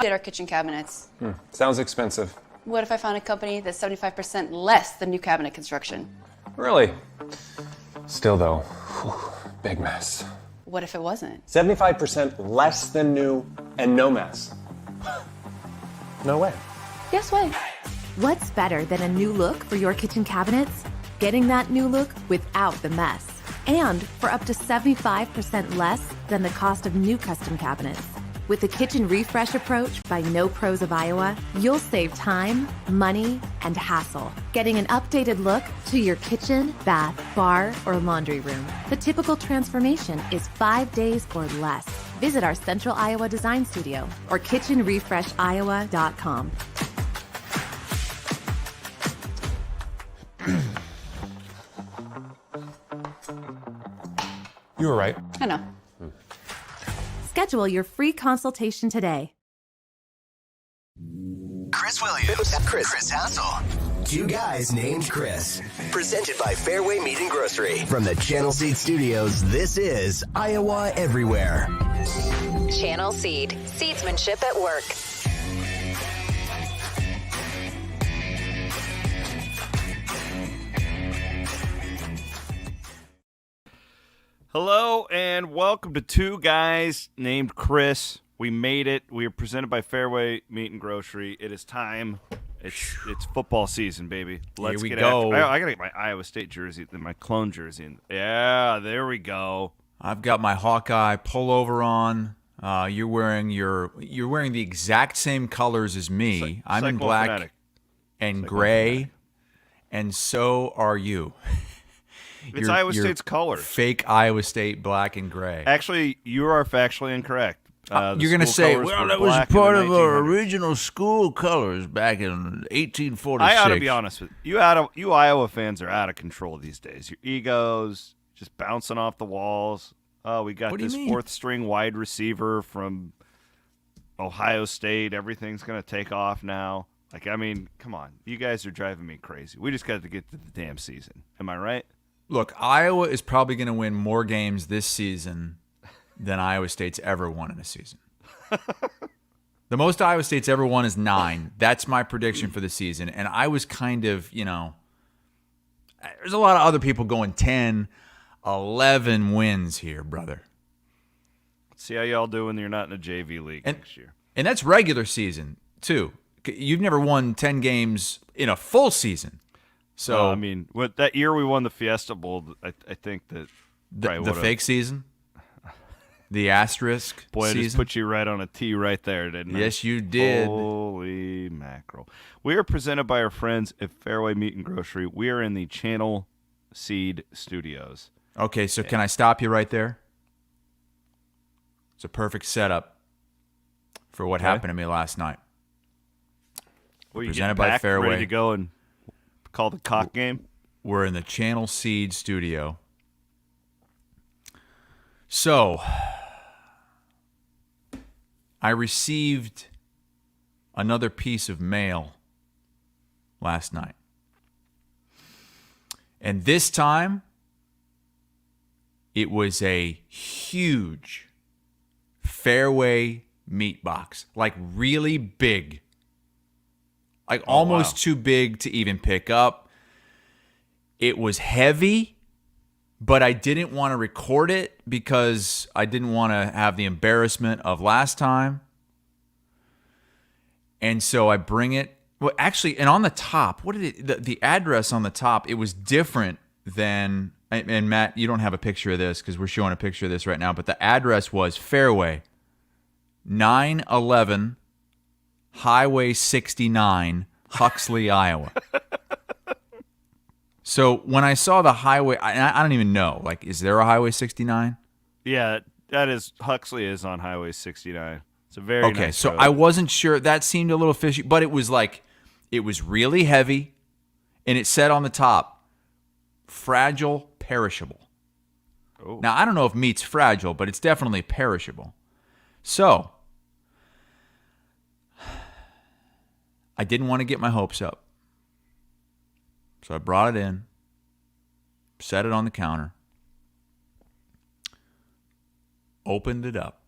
Did our kitchen cabinets. Sounds expensive. What if I found a company that's 75% less than new cabinet construction? Really? Still though, big mess. What if it wasn't? 75% less than new and no mess. No way. Yes way. What's better than a new look for your kitchen cabinets? Getting that new look without the mess. And for up to 75% less than the cost of new custom cabinets. With the Kitchen Refresh approach by No Pros of Iowa, you'll save time, money, and hassle getting an updated look to your kitchen, bath, bar, or laundry room. The typical transformation is 5 days or less. Visit our Central Iowa Design Studio or kitchenrefreshiowa.com. You were right. I know. Schedule your free consultation today. Chris Williams, Chris Hassel. Two guys named Chris. Presented by Fairway Meat and Grocery. From the Channel Seed Studios, this is Iowa Everywhere. Channel Seed. Seedsmanship at work. Hello and welcome to Two Guys Named Chris. We made it. We are presented by Fairway Meat and Grocery. It is time. It's football season, baby. Let's get go. I gotta get my Iowa State jersey, my clone jersey. Yeah, there we go. I've got my Hawkeye pullover on. You're wearing the exact same colors as me. I'm in black and gray, and so are you. It's Iowa State's colors. Fake Iowa State black and gray. Actually, you are factually incorrect. You're going to say, well, that was part of our original school colors back in 1846. I ought to be honest with you. You Iowa fans are out of control these days. Your egos just bouncing off the walls. Oh, we got this fourth-string wide receiver from Ohio State. Everything's going to take off now. Like, I mean, come on. You guys are driving me crazy. We just got to get to the damn season. Am I right? Look, Iowa is probably going to win more games this season than Iowa State's ever won in a season. The most Iowa State's ever won is 9. That's my prediction for the season. And I was kind of, there's a lot of other people going 10, 11 wins here, brother. Let's see how y'all do when you're not in a JV league next year. And that's regular season, too. You've never won 10 games in a full season. So I mean, that year we won the Fiesta Bowl, I think that the fake season, the asterisk boy, season. I just put you right on a T right there, didn't I? Yes, you did. Holy mackerel! We are presented by our friends at Fairway Meat and Grocery. We are in the Channel Seed Studios. Okay, so can I stop you right there? It's a perfect setup for what happened to me last night. Well, presented by Fairway. Ready to go and call the cock game? We're in the Channel Seed studio. So, I received another piece of mail last night. And this time, it was a huge Fairway meat box. Like really big. Like almost too big to even pick up. It was heavy, but I didn't want to record it because I didn't want to have the embarrassment of last time. And so I bring it. Well, actually, and on the top, the address on the top, it was different than, and Matt, you don't have a picture of this because we're showing a picture of this right now, but the address was Fairway, 911 Highway 69, Huxley, Iowa. So when I saw the highway, I don't even know. Like, is there a Highway 69? Yeah, that is. Huxley is on Highway 69. It's a very nice so road. I wasn't sure. That seemed a little fishy, but it was really heavy, and it said on the top, fragile, perishable. Oh. Now, I don't know if meat's fragile, but it's definitely perishable. So I didn't want to get my hopes up. So I brought it in, set it on the counter, opened it up.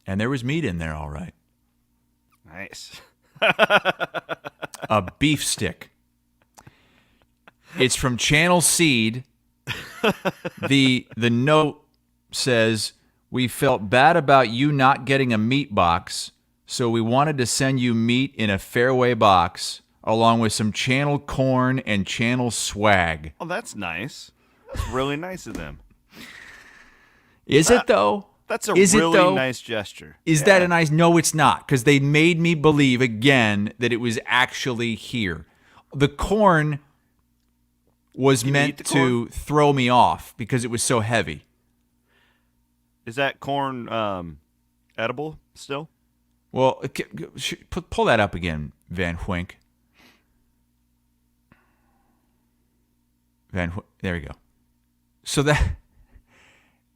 And there was meat in there, all right. Nice. A beef stick. It's from Channel Seed. The note says, "We felt bad about you not getting a meat box, so we wanted to send you meat in a Fairway box, along with some Channel corn and Channel swag." Oh, that's nice. That's really nice of them. Is it, though? That's a Is it, really though? nice gesture. Is that a nice? No, it's not, because they made me believe again that it was actually here. The corn was Can you meant eat the to corn? throw me off because it was so heavy. Is that corn edible still? Well, pull that up again, Van Wink. There we go. So that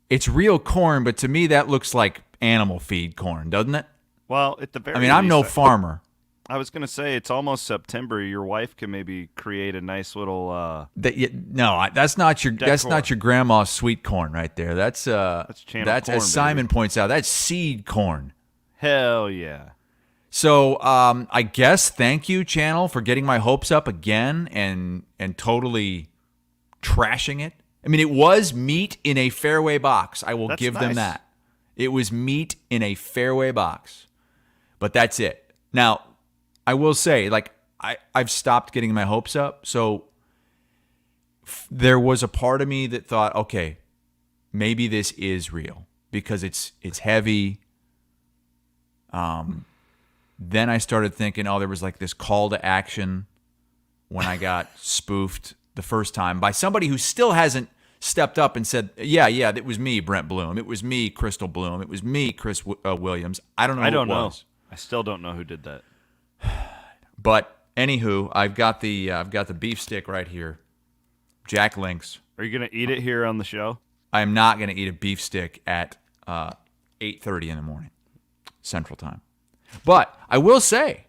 it's real corn, but to me that looks like animal feed corn, doesn't it? Well, at the very I mean, I'm no least, farmer. I was going to say, it's almost September. Your wife can maybe create a nice little... That's not your grandma's sweet corn right there. That's Channel that's corn, as Simon baby. points out, that's seed corn. Hell yeah. So I guess thank you, Channel, for getting my hopes up again and totally trashing it. I mean, it was meat in a Fairway box. I will That's give them nice. that. It was meat in a Fairway box. But that's it. Now, I will say, like, I've stopped getting my hopes up. So there was a part of me that thought, okay, maybe this is real because it's heavy. Then I started thinking, there was like this call to action when I got spoofed the first time by somebody who still hasn't stepped up and said, yeah, it was me, Brent Bloom. It was me, Crystal Bloom. It was me, Chris Williams. I don't know who it was. I still don't know who did that. But anywho, I've got the beef stick right here. Jack Links. Are you going to eat it here on the show? I am not going to eat a beef stick at 8:30 in the morning, Central Time. But I will say,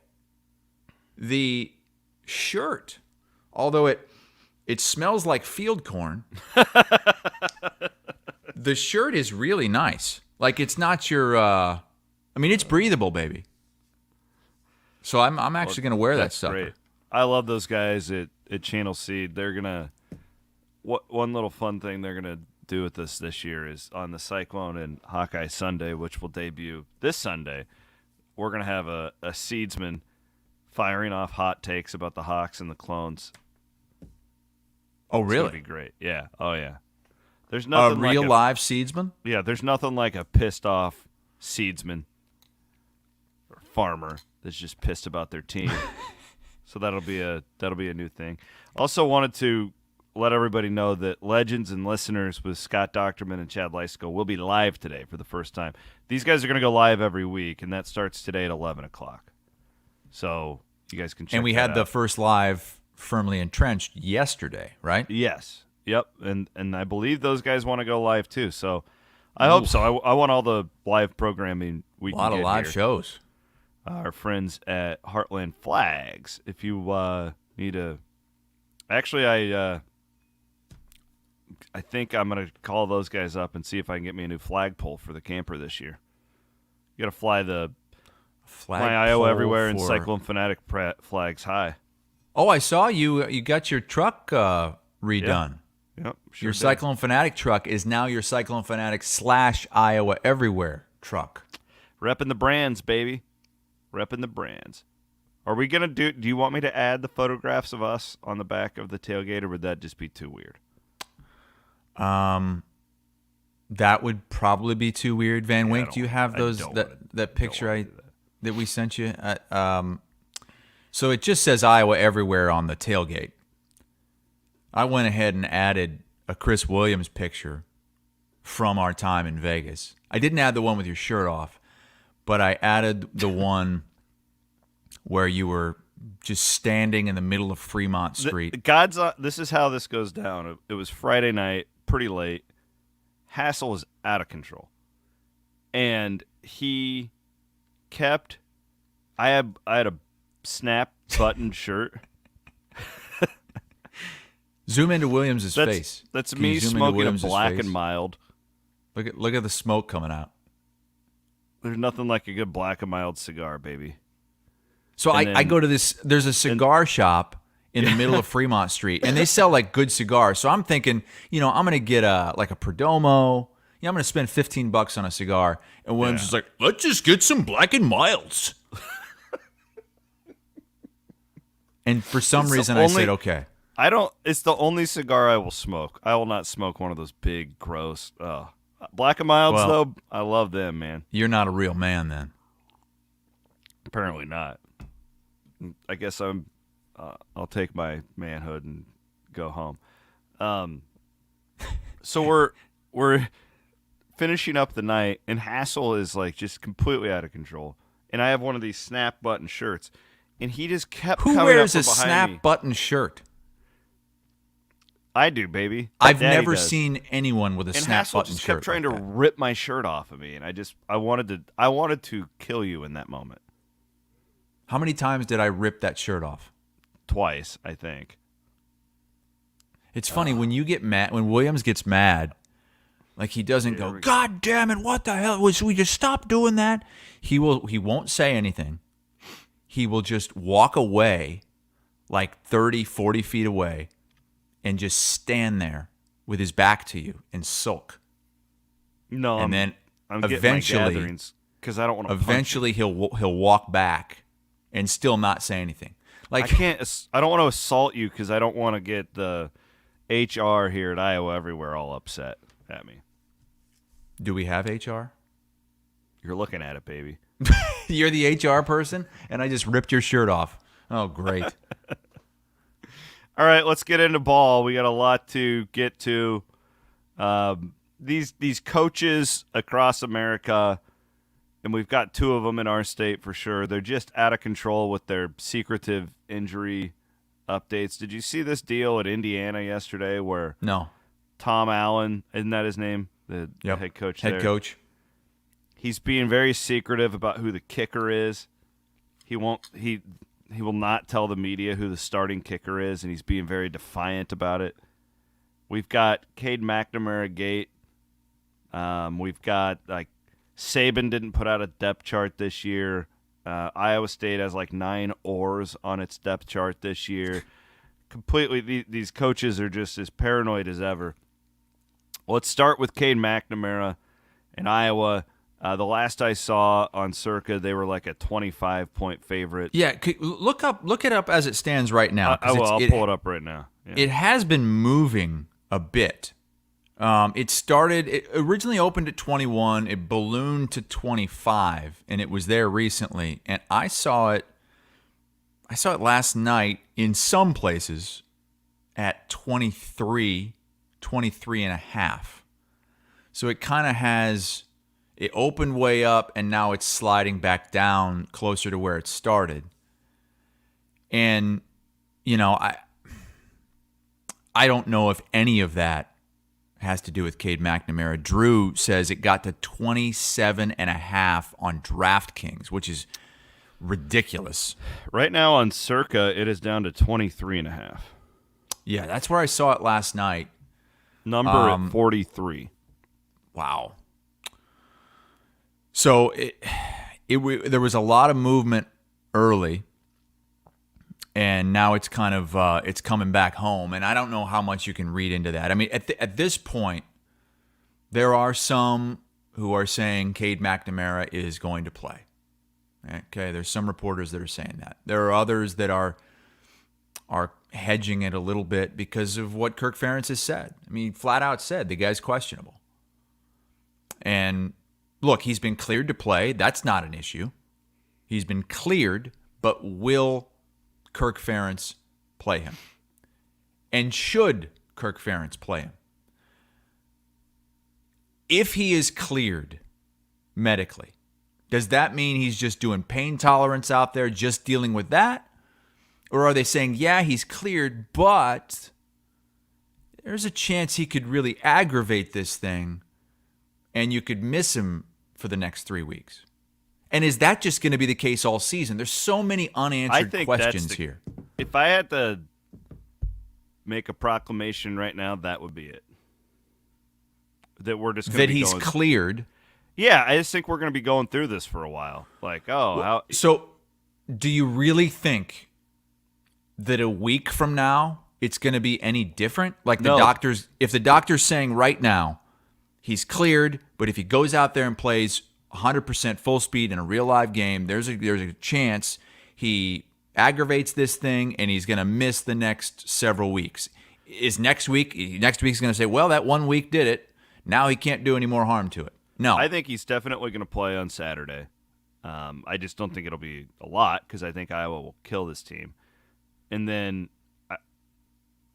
the shirt, although it smells like field corn, the shirt is really nice. Like, it's not your, it's breathable, baby. So I'm actually going to wear that stuff. Great. I love those guys at Channel Seed. They're going to, one little fun thing they're going to do with us this year is on the Cyclone and Hawkeye Sunday, which will debut this Sunday, we're going to have a seedsman firing off hot takes about the Hawks and the Clones. Oh, really? It's going to be great. Yeah. Oh, yeah. There's nothing a real like live seedsman? Yeah, there's nothing like a pissed off seedsman or farmer that's just pissed about their team. So that'll be a new thing. Also wanted to let everybody know that Legends and Listeners with Scott Docterman and Chad Lysko will be live today for the first time. These guys are going to go live every week, and that starts today at 11 o'clock. So you guys can check And we that had the out. first live Firmly Entrenched yesterday, right? Yes. Yep. And I believe those guys want to go live too. So I hope so. I want all the live programming we A can lot of get live here. shows. Our friends at Heartland Flags. If you need a, actually, I think I'm gonna call those guys up and see if I can get me a new flagpole for the camper this year. You gotta fly my Iowa everywhere and Cyclone Fanatic flags high. Oh, I saw you. You got your truck redone. Yep. Sure Your did. Cyclone Fanatic truck is now your Cyclone Fanatic / Iowa Everywhere truck. Repping the brands, baby. Repping the brands. Are we going to do you want me to add the photographs of us on the back of the tailgate, or would that just be too weird? That would probably be too weird. Van Yeah, Wink, do you have those that picture that we sent you? So it just says Iowa Everywhere on the tailgate. I went ahead and added a Chris Williams picture from our time in Vegas. I didn't add the one with your shirt off, but I added the one where you were just standing in the middle of Fremont Street. This is how this goes down. It was Friday night, pretty late. Hassel was out of control. And he kept I had a snap button shirt. Zoom into Williams' face. That's Can you me zoom into smoking a Williams' Black face? and Mild. Look at the smoke coming out. There's nothing like a good black and mild cigar, baby. So And I then- go to this. There's a cigar shop in the middle of Fremont Street, and they sell like good cigars. So I'm thinking, I'm gonna get a Perdomo. I'm gonna spend $15 on a cigar. And Williams is like, let's just get some black and milds. And for some reason, I said, okay. It's the only cigar I will smoke. I will not smoke one of those big, gross. Black and milds, though, I love them, man. You're not a real man then. Apparently not. I guess I'll take my manhood and go home. So we're finishing up the night, and Hassel is like just completely out of control. And I have one of these snap button shirts, and he just kept Who coming wears up a from behind snap me. button shirt? I do, baby. I've Daddy never does. seen anyone with a And snap Hassel button just shirt. kept trying like to that. rip my shirt off of me, and I wanted to kill you in that moment. How many times did I rip that shirt off? Twice, I think. It's funny when you get mad. When Williams gets mad, like he doesn't go, "God damn it! What the hell? Should we just stop doing that?" He won't say anything. He will just walk away, like 30, 40 feet away, and just stand there with his back to you and sulk. No, And then I'm eventually, because I don't want to. eventually he'll walk back and still not say anything. Like I don't want to assault you because I don't want to get the HR here at Iowa Everywhere all upset at me. do we have HR? You're looking at it, baby. You're the HR person, and I just ripped your shirt off. Oh, great. All right, let's get into ball. We got a lot to get to. These coaches across America, and we've got two of them in our state for sure. They're just out of control with their secretive injury updates. Did you see this deal at Indiana yesterday where No. Tom Allen, isn't that his name? The Yep. head coach Head there. coach. He's being very secretive about who the kicker is. He will not tell the media who the starting kicker is, and he's being very defiant about it. We've got Cade McNamara gate. We've got Saban didn't put out a depth chart this year. Iowa State has 9 oars on its depth chart this year. Completely, these coaches are just as paranoid as ever. Let's start with Cade McNamara in Iowa. The last I saw on Circa, they were like a 25-point favorite. Yeah, look it up as it stands right now. I will. I'll pull it up right now. Yeah. It has been moving a bit. It originally opened at 21. It ballooned to 25, and it was there recently. And I saw it last night in some places at 23 and a half. So it kind of has. It opened way up, and now it's sliding back down closer to where it started. And, I don't know if any of that has to do with Cade McNamara. Drew says it got to 27 and a half on DraftKings, which is ridiculous. Right now on Circa, it is down to 23 and a half. Yeah, that's where I saw it last night. Number at 43. Wow. So there was a lot of movement early, and now it's kind of it's coming back home. And I don't know how much you can read into that. I mean, at this point, there are some who are saying Cade McNamara is going to play. Okay, there's some reporters that are saying that. There are others that are hedging it a little bit because of what Kirk Ferentz has said. I mean, flat out said the guy's questionable. And look, he's been cleared to play. That's not an issue. He's been cleared, but will Kirk Ferentz play him? And should Kirk Ferentz play him? If he is cleared medically, does that mean he's just doing pain tolerance out there, just dealing with that? Or are they saying, yeah, he's cleared, but there's a chance he could really aggravate this thing and you could miss him for the next 3 weeks? And is that just going to be the case all season? There's so many unanswered questions here. If I had to make a proclamation right now, that would be it. That we're just going to that he's cleared. Yeah, I just think we're going to be going through this for a while. Like, how? So, do you really think that a week from now it's going to be any different? Like the doctors, if the doctor's saying right now he's cleared, but if he goes out there and plays 100% full speed in a real live game, there's a chance he aggravates this thing and he's going to miss the next several weeks. Is next week's going to say, well, that 1 week did it. Now he can't do any more harm to it. No. I think he's definitely going to play on Saturday. I just don't think it'll be a lot because I think Iowa will kill this team. And then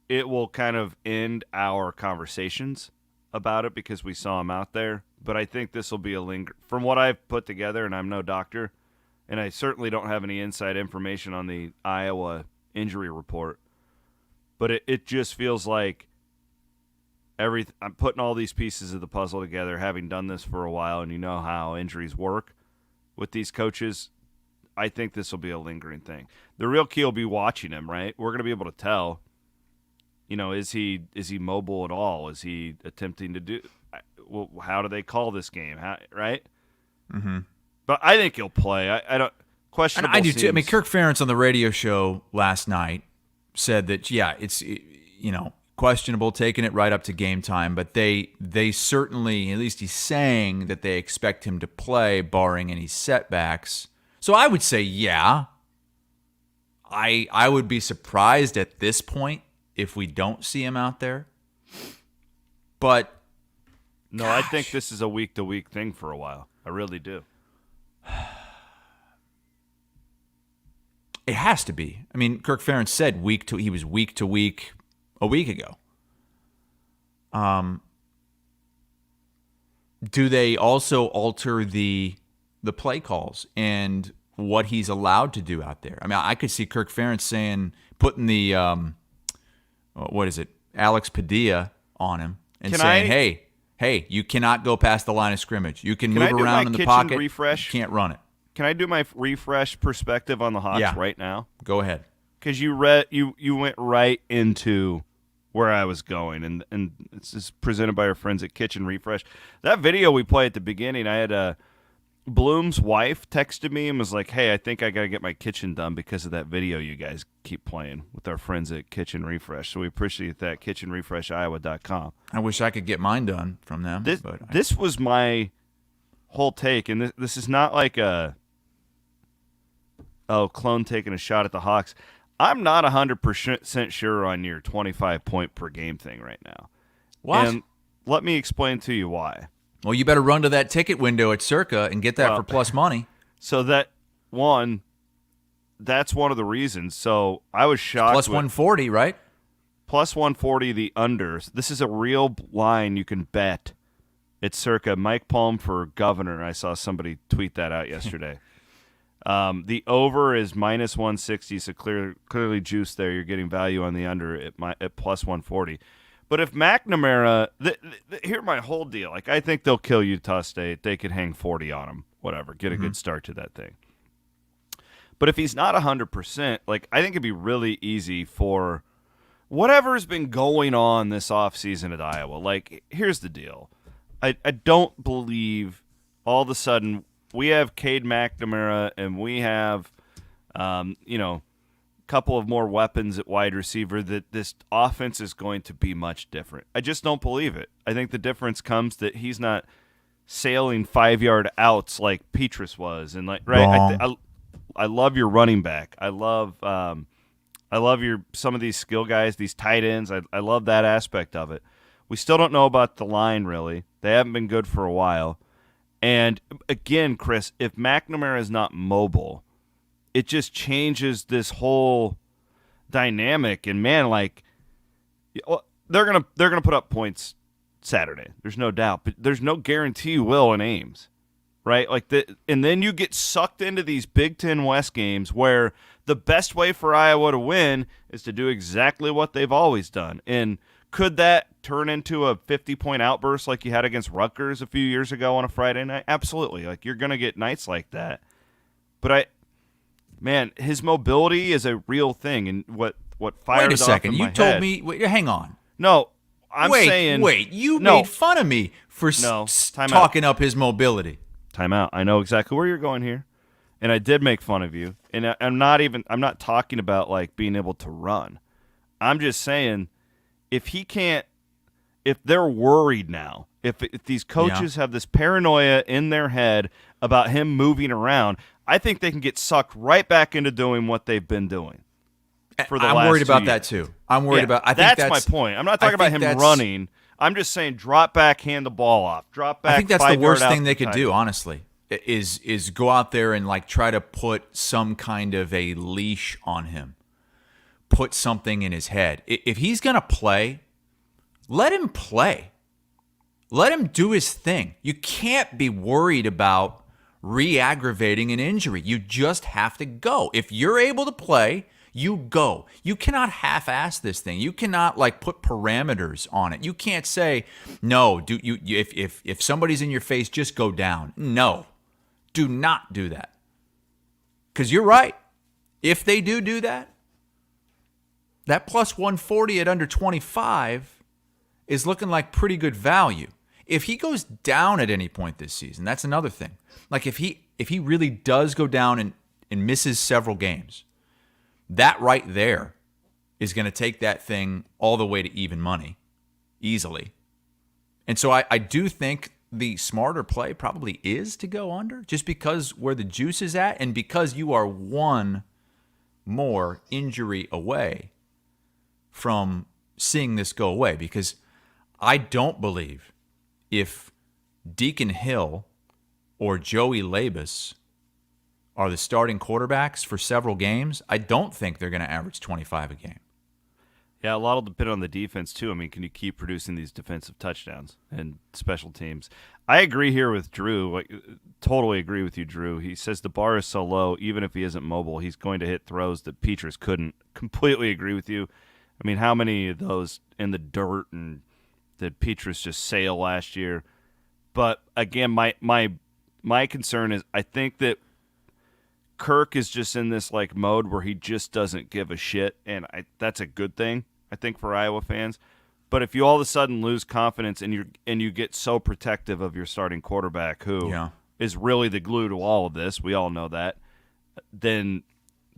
it will kind of end our conversations about it because we saw him out there. But I think this will be a linger. From what I've put together, and I'm no doctor, and I certainly don't have any inside information on the Iowa injury report, but it just feels like I'm putting all these pieces of the puzzle together, having done this for a while, and you know how injuries work with these coaches. I think this will be a lingering thing. The real key will be watching him, right? We're going to be able to tell, is he mobile at all? Is he attempting to do well, how do they call this game? Right? Mm-hmm. But I think he'll play. I don't questionable. And I do too. I mean, Kirk Ferentz on the radio show last night said that, it's, questionable, taking it right up to game time, but they certainly, at least he's saying that they expect him to play barring any setbacks. So I would say, I would be surprised at this point if we don't see him out there. But no, gosh. I think this is a week-to-week thing for a while. I really do. It has to be. I mean, Kirk Ferentz said he was week to week a week ago. Do they also alter the play calls and what he's allowed to do out there? I mean, I could see Kirk Ferentz putting the Alex Padilla on him and saying, hey, you cannot go past the line of scrimmage. You can move around in the pocket. Refresh? You can't run it. Can I do my refresh perspective on the Hawks right now? Go ahead. Because you went right into where I was going, and it's just presented by our friends at Kitchen Refresh. That video we played at the beginning, I had Bloom's wife texted me and was like, hey, I think I got to get my kitchen done because of that video you guys keep playing with our friends at Kitchen Refresh. So we appreciate that, kitchenrefreshiowa.com. I wish I could get mine done from them. This was my whole take, and this is not like clone taking a shot at the Hawks. I'm not 100% sure on your 25-point per game thing right now. What? And let me explain to you why. Well, you better run to that ticket window at Circa and get that for plus money. So that's one of the reasons. So I was shocked. Plus 140, right? Plus 140, the unders. This is a real line you can bet. It's Circa. Mike Palm for governor. I saw somebody tweet that out yesterday. The over is minus 160, so clearly juiced there. You're getting value on the under at plus 140. But if McNamara, here's my whole deal. Like, I think they'll kill Utah State. They could hang 40 on them, whatever, get a good start to that thing. But if he's not 100%, like, I think it'd be really easy for whatever's been going on this offseason at Iowa. Like, here's the deal. I don't believe all of a sudden we have Cade McNamara and we have, couple of more weapons at wide receiver that this offense is going to be much different. I just don't believe it. I think the difference comes that he's not sailing 5-yard outs like Petrus was, and I love your running back. I love some of these skill guys, these tight ends. I love that aspect of it. We still don't know about the line really. They haven't been good for a while. And again, Chris, if McNamara is not mobile, it just changes this whole dynamic. And man, like, they're gonna put up points Saturday. There's no doubt, but there's no guarantee you will in Ames, right? Like and then you get sucked into these Big Ten West games where the best way for Iowa to win is to do exactly what they've always done. And could that turn into a 50-point outburst like you had against Rutgers a few years ago on a Friday night? Absolutely. Like, you're gonna get nights like that. But man, his mobility is a real thing, and what fires off in my head. Wait a second. You told me. Wait, hang on. No, I'm saying. Wait. You made fun of me for time talking up his mobility. Time out. I know exactly where you're going here, and I did make fun of you. And I'm not talking about like being able to run. I'm just saying, if they're worried now, if these coaches have this paranoia in their head about him moving around, I think they can get sucked right back into doing what they've been doing. I'm worried about that too. I'm worried about. I think that's my point. I'm not talking about him running. I'm just saying, drop back, hand the ball off, drop back. I think that's the 5 yard worst out thing they could time. do. Honestly, is go out there and like try to put some kind of a leash on him, put something in his head. If he's gonna play, let him play. Let him do his thing. You can't be worried about re-aggravating an injury. You just have to go. If you're able to play, you go. You cannot half-ass this thing. You cannot like put parameters on it. You can't say, no, if somebody's in your face, just go down. No, do not do that. Because you're right. If they do that, that plus 140 at under 25 is looking like pretty good value. If he goes down at any point this season, that's another thing. Like if he really does go down and misses several games, that right there is going to take that thing all the way to even money easily. And so I do think the smarter play probably is to go under, just because where the juice is at and because you are one more injury away from seeing this go away. Because I don't believe if Deacon Hill or Joey Labus are the starting quarterbacks for several games, I don't think they're going to average 25 a game. Yeah, a lot will depend on the defense, too. I mean, can you keep producing these defensive touchdowns and special teams? I agree here with Drew. Totally agree with you, Drew. He says the bar is so low, even if he isn't mobile, he's going to hit throws that Petrus couldn't. Completely agree with you. I mean, how many of those in the dirt and did Petrus just sail last year? But, again, my concern is I think that Kirk is just in this like mode where he just doesn't give a shit, and that's a good thing, I think, for Iowa fans. But if you all of a sudden lose confidence and you get so protective of your starting quarterback, who is really the glue to all of this, we all know that, then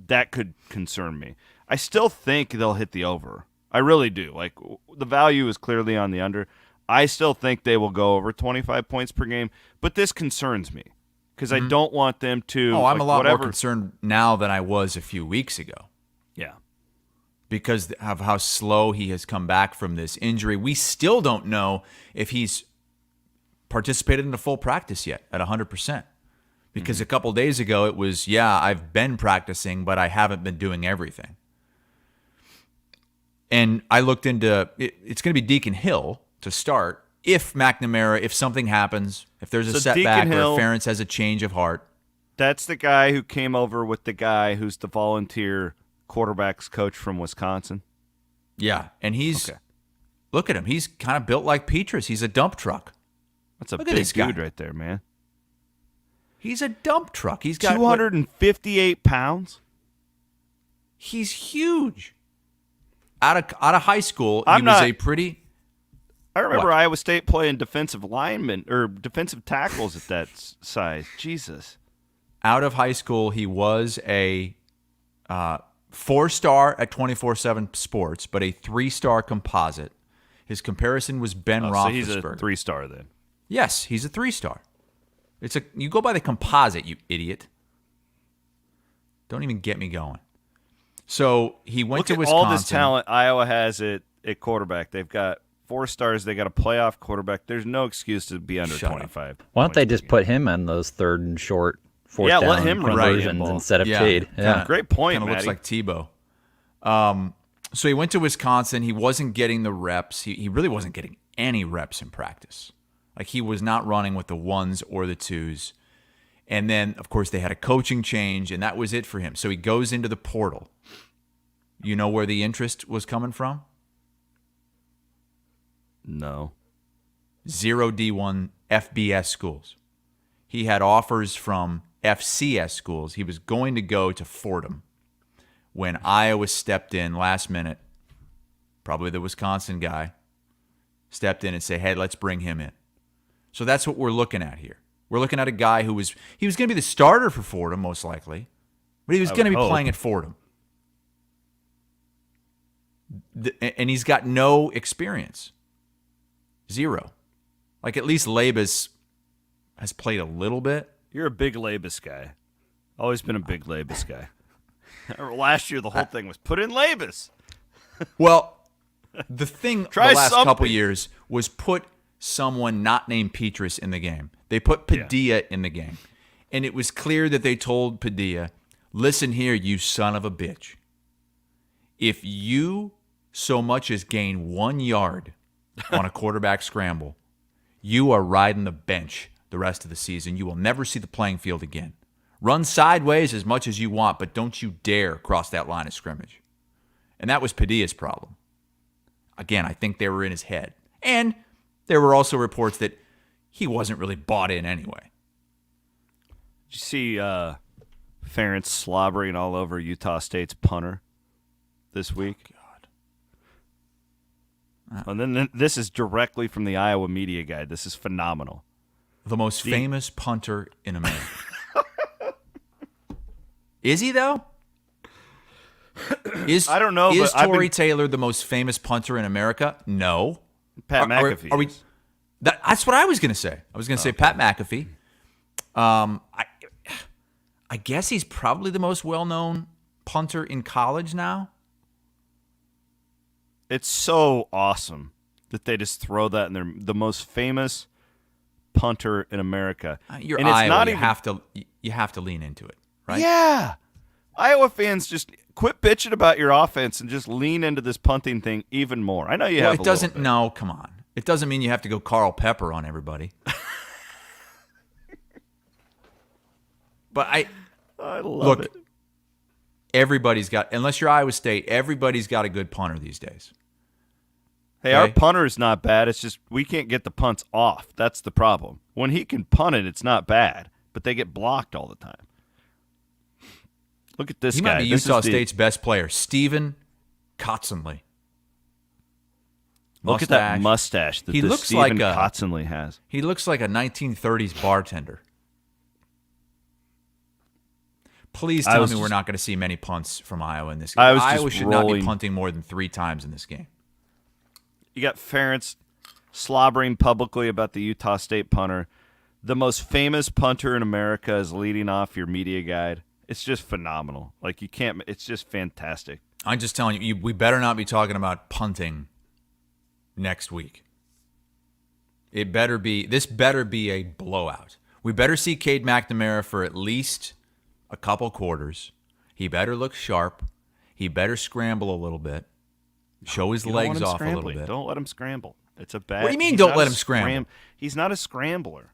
that could concern me. I still think they'll hit the over. I really do. Like, the value is clearly on the under. I still think they will go over 25 points per game, but this concerns me. Because I don't want them to. Oh, I'm a lot more concerned now than I was a few weeks ago. Yeah. Because of how slow he has come back from this injury. We still don't know if he's participated in a full practice yet at 100%. Because a couple days ago it was, I've been practicing, but I haven't been doing everything. And I looked into it's going to be Deacon Hill to start. If McNamara, if something happens, if there's a setback or if Ferentz has a change of heart. That's the guy who came over with the guy who's the volunteer quarterbacks coach from Wisconsin. Yeah, and look at him. He's kind of built like Petrus. He's a dump truck. That's a big dude right there, man. He's a dump truck. He's got 258 pounds. He's huge. Out of high school, he was a pretty... I remember Iowa State playing defensive linemen or defensive tackles at that size. Jesus. Out of high school, he was a 4-star at 24/7 Sports, but a 3-star composite. His comparison was Ben Roethlisberger. So he's a 3-star then. Yes, he's a 3-star. You go by the composite, you idiot. Don't even get me going. So he went to Wisconsin. All this talent Iowa has at quarterback. They've got 4 stars. They got a playoff quarterback. There's no excuse to be under 25. Why don't they just put him on those third and short, fourth down let him conversions instead of Cade? Yeah, great point. Kind of looks like Tebow. So he went to Wisconsin. He wasn't getting the reps. He really wasn't getting any reps in practice. Like, he was not running with the 1s or the 2s. And then, of course, they had a coaching change, and that was it for him. So he goes into the portal. You know where the interest was coming from? No. 0 D1 FBS schools. He had offers from FCS schools. He was going to go to Fordham when Iowa stepped in last minute. Probably the Wisconsin guy stepped in and said, hey, let's bring him in. So that's what we're looking at here. We're looking at a guy he was going to be the starter for Fordham, most likely, but he was going to be playing at Fordham. And he's got no experience. Zero. Like, at least Labus has played a little bit. You're a big Labus guy. Always been a big Labus guy. Last year, the whole thing was put in Labus. Well, the thing the last something. couple years was put someone not named Petrus in the game. They put Padilla in the game. And it was clear that they told Padilla, listen here, you son of a bitch. If you so much as gain 1 yard on a quarterback scramble, you are riding the bench the rest of the season. You will never see the playing field again. Run sideways as much as you want, but don't you dare cross that line of scrimmage. And that was Padilla's problem. Again, I think they were in his head. And there were also reports that he wasn't really bought in anyway. Did you see Ferentz slobbering all over Utah State's punter this week? God. And then this is directly from the Iowa Media Guide. This is phenomenal. The most famous punter in America. Is he, though? I don't know. Is but Torrey Taylor the most famous punter in America? No. Pat McAfee. Are we? That's what I was going to say. I was going to say Pat McAfee. I guess he's probably the most well-known punter in college now. It's so awesome that they just throw that in there. The most famous punter in America. You're and Iowa. It's not you have to lean into it, right? Yeah. Iowa fans, just quit bitching about your offense and just lean into this punting thing even more. I know you have. It doesn't. No, come on. It doesn't mean you have to go Carl Pepper on everybody. But I love it. Everybody's got, unless you're Iowa State, everybody's got a good punter these days. Hey, our punter is not bad. It's just we can't get the punts off. That's the problem. When he can punt it, it's not bad, but they get blocked all the time. Look at this guy. He might be Utah State's best player, Stephen Kotzenle. Look at that mustache that Stephen Kotzenle has. He looks like a 1930s bartender. Please tell me we're not going to see many punts from Iowa in this game. Iowa should not be punting more than 3 times in this game. You got Ferentz slobbering publicly about the Utah State punter. The most famous punter in America is leading off your media guide. It's just phenomenal. Like, you can't. It's just fantastic. I'm just telling you, we better not be talking about punting next week. This better be a blowout. We better see Cade McNamara for at least a couple quarters. He better look sharp. He better scramble a little bit. Show his legs off a little bit. Don't let him scramble. It's a bad. What do you mean don't let him scramble? He's not a scrambler.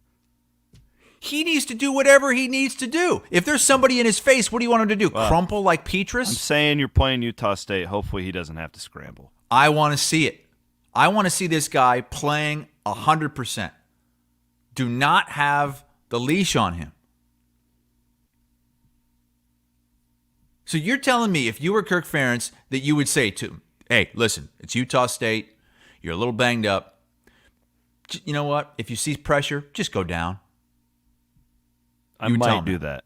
He needs to do whatever he needs to do. If there's somebody in his face, what do you want him to do? Crumple like Petrus? I'm saying you're playing Utah State. Hopefully he doesn't have to scramble. I want to see it. I want to see this guy playing 100%. Do not have the leash on him. So you're telling me if you were Kirk Ferentz that you would say to him, hey, listen, it's Utah State. You're a little banged up. You know what? If you see pressure, just go down. I might do that.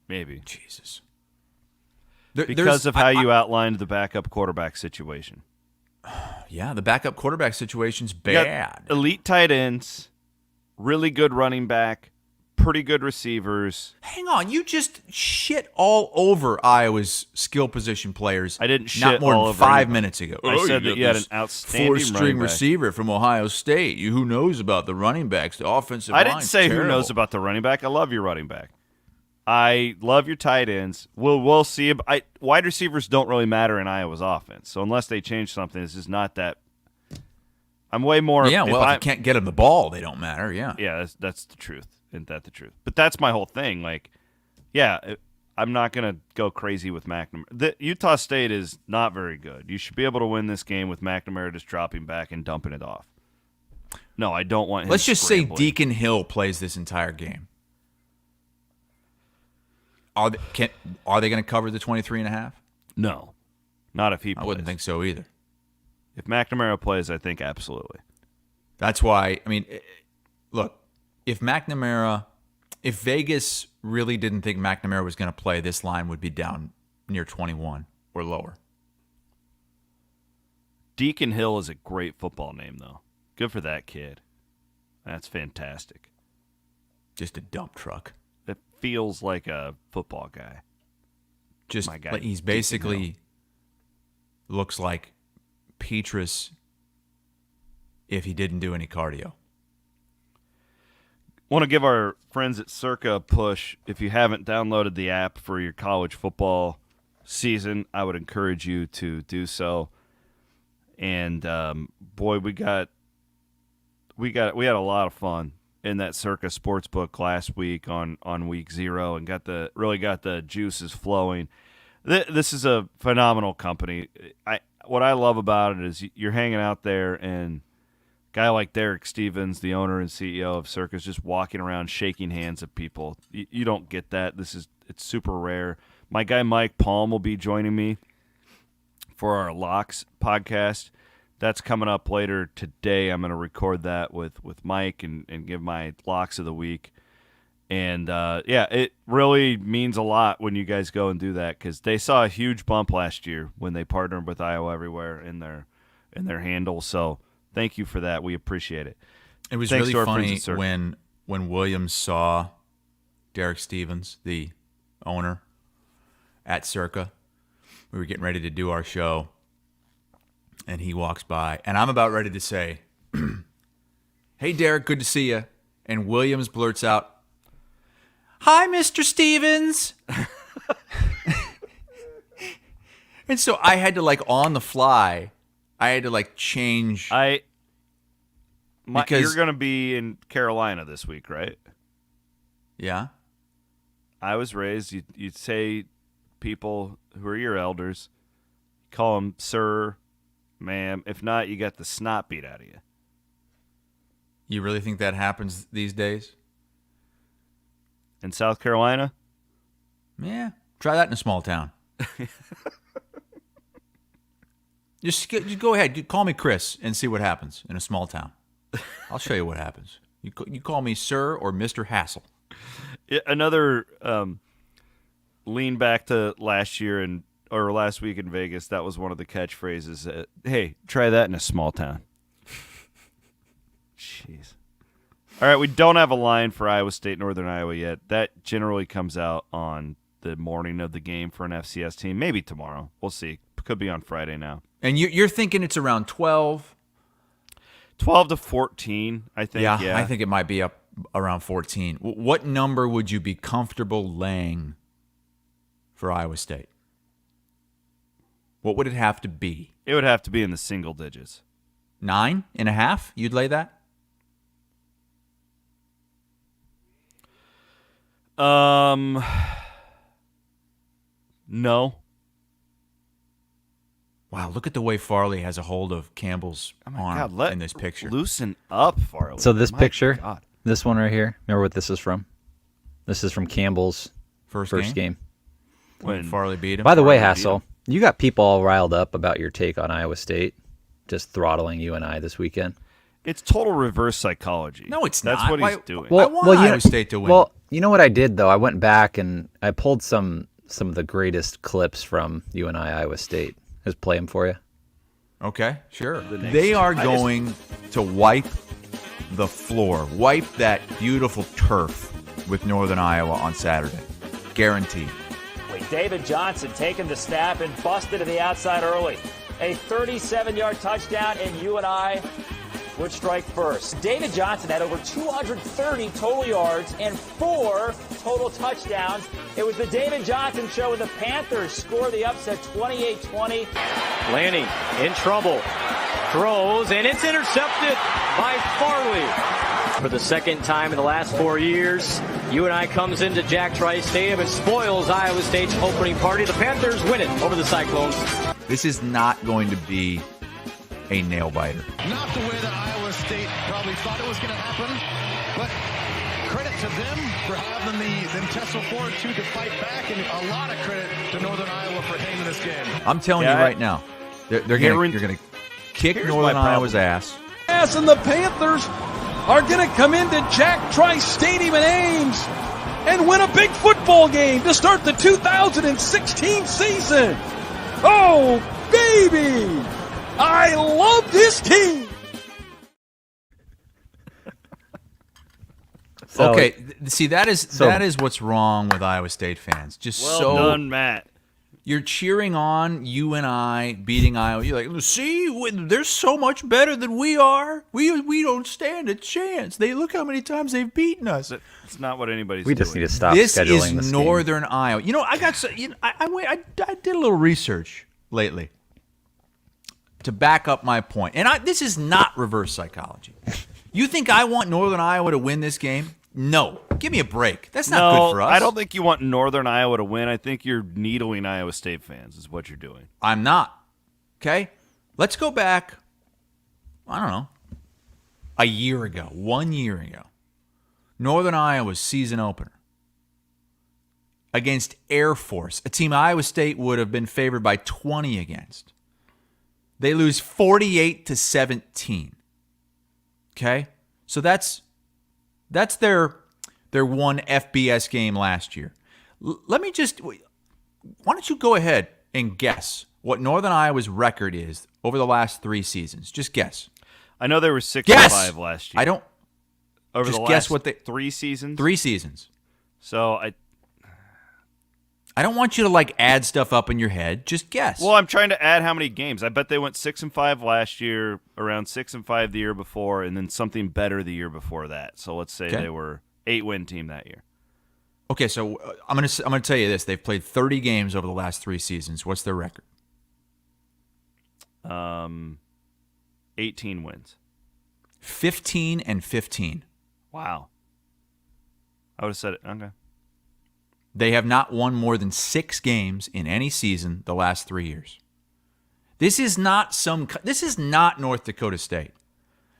Maybe. Jesus. Because of how you outlined the backup quarterback situation. Yeah, the backup quarterback situation's bad. Elite tight ends, really good running back, pretty good receivers. Hang on, you just shit all over Iowa's skill position players. I didn't shit not more all than over 5 minutes ago. I said that you had an outstanding 4-string receiver from Ohio State. Who knows about the running backs, the offensive line? line? I didn't say terrible. Who knows about the running back. I love your running back. I love your tight ends. We'll see. Wide receivers don't really matter in Iowa's offense. So unless they change something, it's just not that. I'm way more. Yeah, well, if you can't get them the ball, they don't matter. Yeah. Yeah, that's the truth. Isn't that the truth? But that's my whole thing. Like, yeah, I'm not going to go crazy with McNamara. Utah State is not very good. You should be able to win this game with McNamara just dropping back and dumping it off. No, I don't want him Let's just scrambling. say Deacon Hill plays this entire game. Are they going to cover the 23.5? No, not if he plays. I wouldn't think so either. If McNamara plays, I think absolutely. That's why, look, if Vegas really didn't think McNamara was going to play, this line would be down near 21 or lower. Deacon Hill is a great football name, though. Good for that kid. That's fantastic. Just a dump truck. It feels like a football guy. Just My guy, like he's basically looks like Petrus if he didn't do any cardio. Want to give our friends at Circa a push. If you haven't downloaded the app for your college football season, I would encourage you to do so. And boy, we had a lot of fun in that Circa Sportsbook last week on week 0, and really got the juices flowing. This is a phenomenal company. What I love about it is you're hanging out there, and a guy like Derek Stevens, the owner and CEO of Circa, is just walking around shaking hands at people. You don't get that. It's super rare. My guy Mike Palm will be joining me for our Locks podcast. That's coming up later today. I'm going to record that with Mike and give my Locks of the week. And, it really means a lot when you guys go and do that, because they saw a huge bump last year when they partnered with Iowa Everywhere in their handle. So thank you for that. We appreciate it. It was Thanks really funny when Williams saw Derek Stevens, the owner, at Circa. We were getting ready to do our show, and he walks by, and I'm about ready to say, "Hey, Derek, good to see you." And Williams blurts out, "Hi, Mr. Stevens." And so I had to, on the fly, change. You're going to be in Carolina this week, right? Yeah. I was raised, you'd say people who are your elders, call them sir, ma'am. If not, you got the snot beat out of you. You really think that happens these days? In South Carolina? Yeah. Try that in a small town. Just go ahead. Call me Chris and see what happens in a small town. I'll show you what happens. You call me sir or Mr. Hassel. Another lean back to last week in Vegas. That was one of the catchphrases. Hey, try that in a small town. Jeez. All right, we don't have a line for Iowa State, Northern Iowa yet. That generally comes out on the morning of the game for an FCS team. Maybe tomorrow. We'll see. Could be on Friday now. And you're thinking it's around 12? 12 to 14, I think. Yeah, I think it might be up around 14. What number would you be comfortable laying for Iowa State? What would it have to be? It would have to be in the single digits. 9.5? You'd lay that? No. Wow, look at the way Farley has a hold of Campbell's arm in this picture. Loosen up, Farley. So this picture, this one right here, remember what this is from? This is from Campbell's first game. When Farley beat him. By the way, Hassel, you got people all riled up about your take on Iowa State just throttling you and I this weekend. It's total reverse psychology. No, it's That's not. what he's doing. I want Iowa State to win. Well, you know what I did, though? I went back and I pulled some of the greatest clips from you and Iowa State. Just play them for you. Okay, sure. They are going to wipe the floor, wipe that beautiful turf with Northern Iowa on Saturday. Guaranteed. David Johnson taking the snap and busted to the outside early. A 37-yard touchdown, and UNI would strike first. David Johnson had over 230 total yards and 4 total touchdowns. It was the David Johnson show when the Panthers score the upset 28-20. Lanning in trouble. Throws, and it's intercepted by Farley. For the second time in the last 4 years, UNI comes into Jack Trice Stadium and spoils Iowa State's opening party. The Panthers win it over the Cyclones. This is not going to be a nail-biter. Not the way that Iowa State probably thought it was going to happen, but credit to them for having the intestinal fortitude to fight back, and a lot of credit to Northern Iowa for hanging this game. I'm telling you right now, you're going to kick Northern Iowa's ass. And the Panthers are going to come into Jack Trice Stadium in Ames and win a big football game to start the 2016 season. Oh, baby! I love this team! Okay, see, that is what's wrong with Iowa State fans. Well done, Matt. You're cheering on UNI beating Iowa. You're like, see, they're so much better than we are. We don't stand a chance. Look how many times they've beaten us. It's not what anybody's We doing. just need to stop This scheduling is this Northern Iowa. You know, I did a little research lately to back up my point. And this is not reverse psychology. You think I want Northern Iowa to win this game? No. Give me a break. That's not good for us. I don't think you want Northern Iowa to win. I think you're needling Iowa State fans is what you're doing. I'm not. Okay? Let's go back, I don't know, a year ago, 1 year ago. Northern Iowa's season opener against Air Force, a team Iowa State would have been favored by 20 against. They lose 48-17. Okay? So that's their one FBS game last year. Why don't you go ahead and guess what Northern Iowa's record is over the last 3 seasons? Just guess. I know they were 6-5 last year. I don't. Over just the last guess what they 3 seasons. 3 seasons. So I don't want you to add stuff up in your head. Just guess. Well, I'm trying to add how many games. I bet they went 6-5 last year, around 6-5 the year before, and then something better the year before that. So let's say they were 8-win team that year. Okay, so I'm gonna tell you this: they've played 30 games over the last 3 seasons. What's their record? 18 wins. 15-15. Wow. I would have said it. Okay. They have not won more than 6 games in any season the last 3 years. This is not North Dakota State.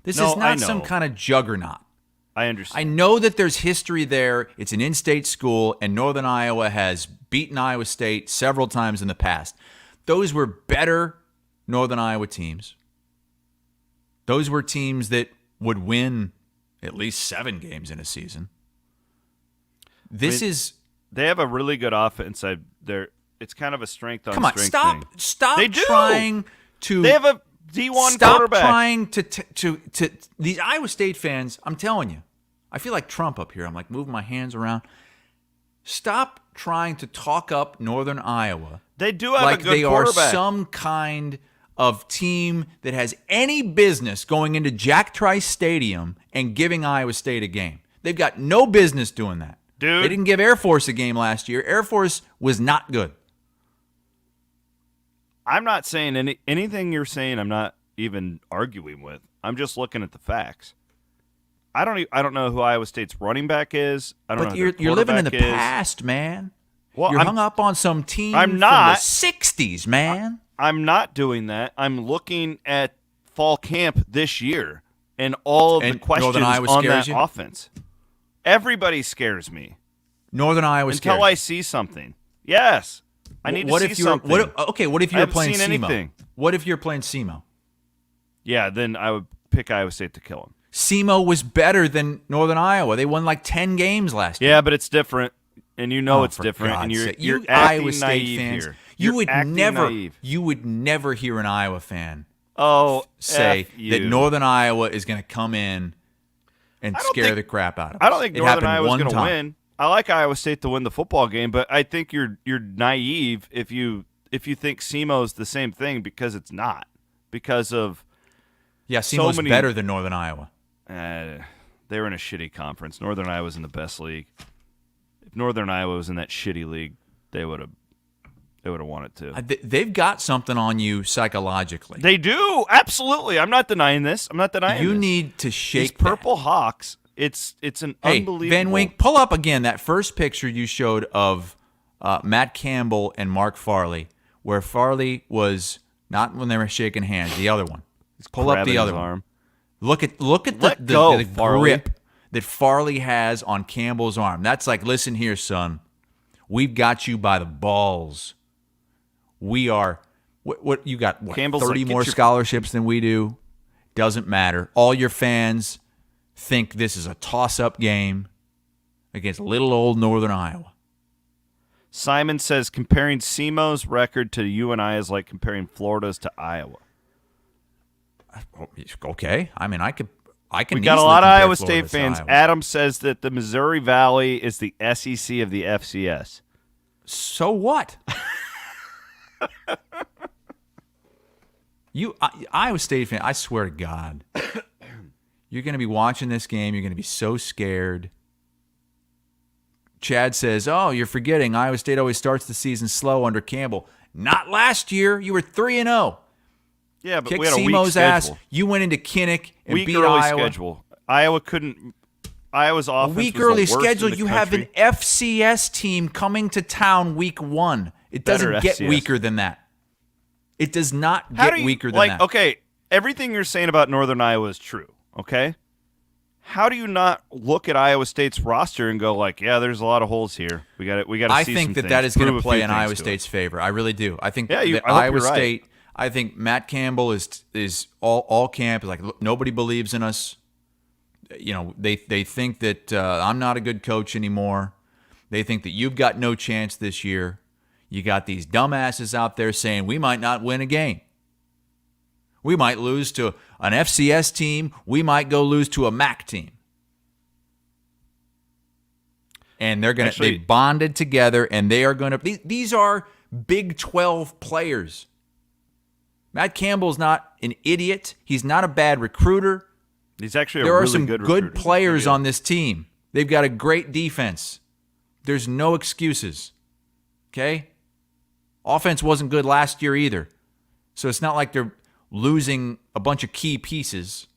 This is not some kind of juggernaut. I understand. I know that there's history there. It's an in-state school, and Northern Iowa has beaten Iowa State several times in the past. Those were better Northern Iowa teams. Those were teams that would win at least 7 games in a season. They have a really good offense. It's kind of a strength on strength thing. Stop They do. trying to. They have a D1 stop quarterback. trying to these Iowa State fans. I'm telling you, I feel like Trump up here. I'm like moving my hands around. Stop trying to talk up Northern Iowa. They do have like a good they quarterback. are some kind of team that has any business going into Jack Trice Stadium and giving Iowa State a game. They've got no business doing that. Dude. They didn't give Air Force a game last year. Air Force was not good. I'm not saying anything you're saying. I'm not even arguing with. I'm just looking at the facts. I don't know who Iowa State's running back is. I don't know. Who You're living in the quarterback is. past, man. Well, you're hung up on some team I'm not. from the 60s, man. I'm not doing that. I'm looking at fall camp this year and all of the questions Northern Iowa on scares that you? offense. Everybody scares me. Northern Iowa scares Until I see something. Yes. I need to see something. What if I you're haven't playing seen SEMO? anything. What if you're playing SEMO? Yeah, then I would pick Iowa State to kill him. SEMO was better than Northern Iowa. They won like 10 games last year. Yeah, but it's different, and you know it's for different, God's and you're sake. You acting Iowa State naive fans, here. you would naive. never hear an Iowa fan F say you. that Northern Iowa is going to come in and scare think- the crap out of us. I don't think It Northern happened Iowa's one going to time. win. I like Iowa State to win the football game, but I think you're naive if you think SEMO's the same thing, because it's not. Because of SEMO's many- better than Northern Iowa. They were in a shitty conference. Northern Iowa's in the best league. If Northern Iowa was in that shitty league, they would have won it too. They've got something on you psychologically. They do, absolutely. I'm not denying this. You need to shake These Purple Hawks. It's an unbelievable. Van Wink, pull up again that first picture you showed of Matt Campbell and Mark Farley, where Farley was not when they were shaking hands. The other one. Pull up the other one. Look at the grip that Farley has on Campbell's arm. That's like, listen here, son. We've got you by the balls. We are. What you got? What, Campbell's 30 like, more scholarships than we do. Doesn't matter. All your fans think this is a toss-up game against little old Northern Iowa. Simon says comparing SEMO's record to UNI is like comparing Florida's to Iowa. Okay. I mean, I can. We got a lot of Iowa Florida State fans. Iowa. Adam says that the Missouri Valley is the SEC of the FCS. So what? Iowa State fan, I swear to God, you're going to be watching this game. You're going to be so scared. Chad says, "Oh, you're forgetting Iowa State always starts the season slow under Campbell. Not last year. You were 3-0. Yeah, but Kick we had a weak SEMO's ass. schedule. You went into Kinnick and Weak beat early Iowa. schedule. Iowa's A offense weak was early the worst schedule. in the You country. have an FCS team coming to town week 1. It Better doesn't get FCS. weaker than that. It does not How get do you, weaker than like, that. Okay, everything you're saying about Northern Iowa is true, okay? How do you not look at Iowa State's roster and go like, yeah, there's a lot of holes here. We got to I see think some that things, that is going prove to a play few in things Iowa to State's us. favor. I really do. I think Yeah, that I hope Iowa you're right. State, I think Matt Campbell is all camp is like, look, nobody believes in us. You know, they think that I'm not a good coach anymore. They think that you've got no chance this year. You got these dumbasses out there saying we might not win a game. We might lose to an FCS team. We might go lose to a MAC team. And they bonded together, and they are going to. These are Big 12 players. Matt Campbell's not an idiot. He's not a bad recruiter. He's actually there a are really some good good players on this team. They've got a great defense. There's no excuses. Okay? Offense wasn't good last year either. So it's not like they're losing a bunch of key pieces.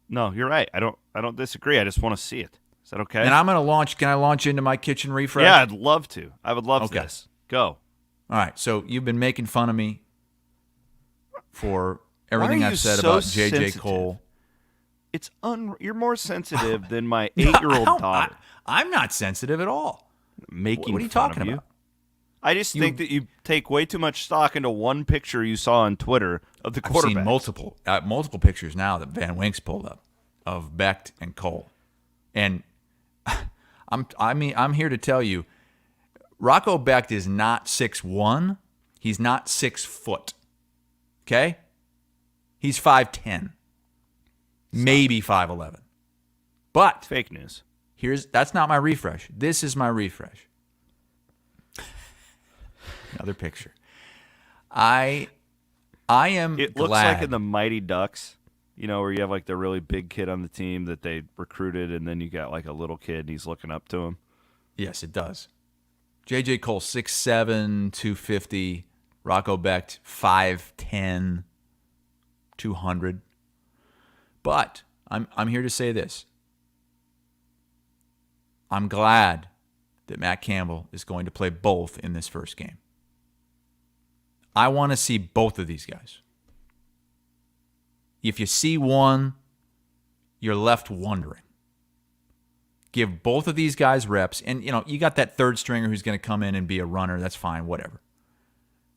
No, you're right. I don't disagree. I just want to see it. Is that okay? And I'm going to launch. Can I launch into my kitchen refresh? Yeah, I'd love to. I would love this. Go. All right. So you've been making fun of me for everything I've said about J.J. Cole. You're more sensitive than my 8-year-old daughter. I'm not sensitive at all. Making what are you fun talking of you. about? I just think that you take way too much stock into one picture you saw on Twitter of the quarterback. I've seen multiple pictures now that Van Wink's pulled up of Becht and Cole, and I'm here to tell you, Rocco Becht is not 6'1". He's not 6 foot. Okay, he's 5'10", maybe 5'11". But fake news. That's not my refresh. This is my refresh. Another picture. I am It glad. looks like in the Mighty Ducks, where you have like the really big kid on the team that they recruited, and then you got like a little kid and he's looking up to him. Yes, it does. J.J. Cole, 6'7", 250. Rocco Becht, 5'10", 200. But I'm here to say this. I'm glad that Matt Campbell is going to play both in this first game. I want to see both of these guys. If you see one, you're left wondering. Give both of these guys reps. And, you got that third stringer who's going to come in and be a runner. That's fine, whatever.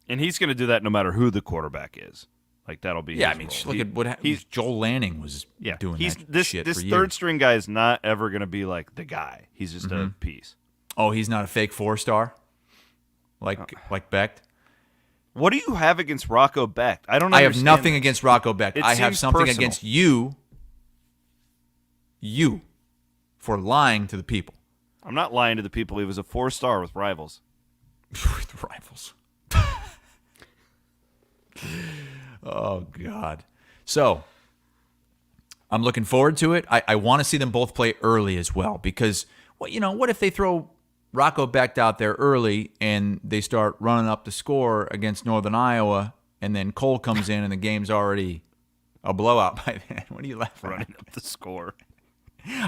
And he's going to do that no matter who the quarterback is. Like, that'll be his role. Look at what Joel Lanning was doing this shit This for third years. string guy is not ever going to be like the guy. He's just a piece. Oh, he's not a fake 4-star? Like Becht? What do you have against Rocco Becht? I don't. I have understand nothing this. against Rocco Becht. It I have seems something personal. against you for lying to the people. I'm not lying to the people. He was a 4-star with Rivals. With Rivals. Oh, God. So, I'm looking forward to it. I want to see them both play early as well because, what if they throw Rocco Becht out there early and they start running up the score against Northern Iowa and then Cole comes in and the game's already a blowout by then? What are you laughing at? Running up the score.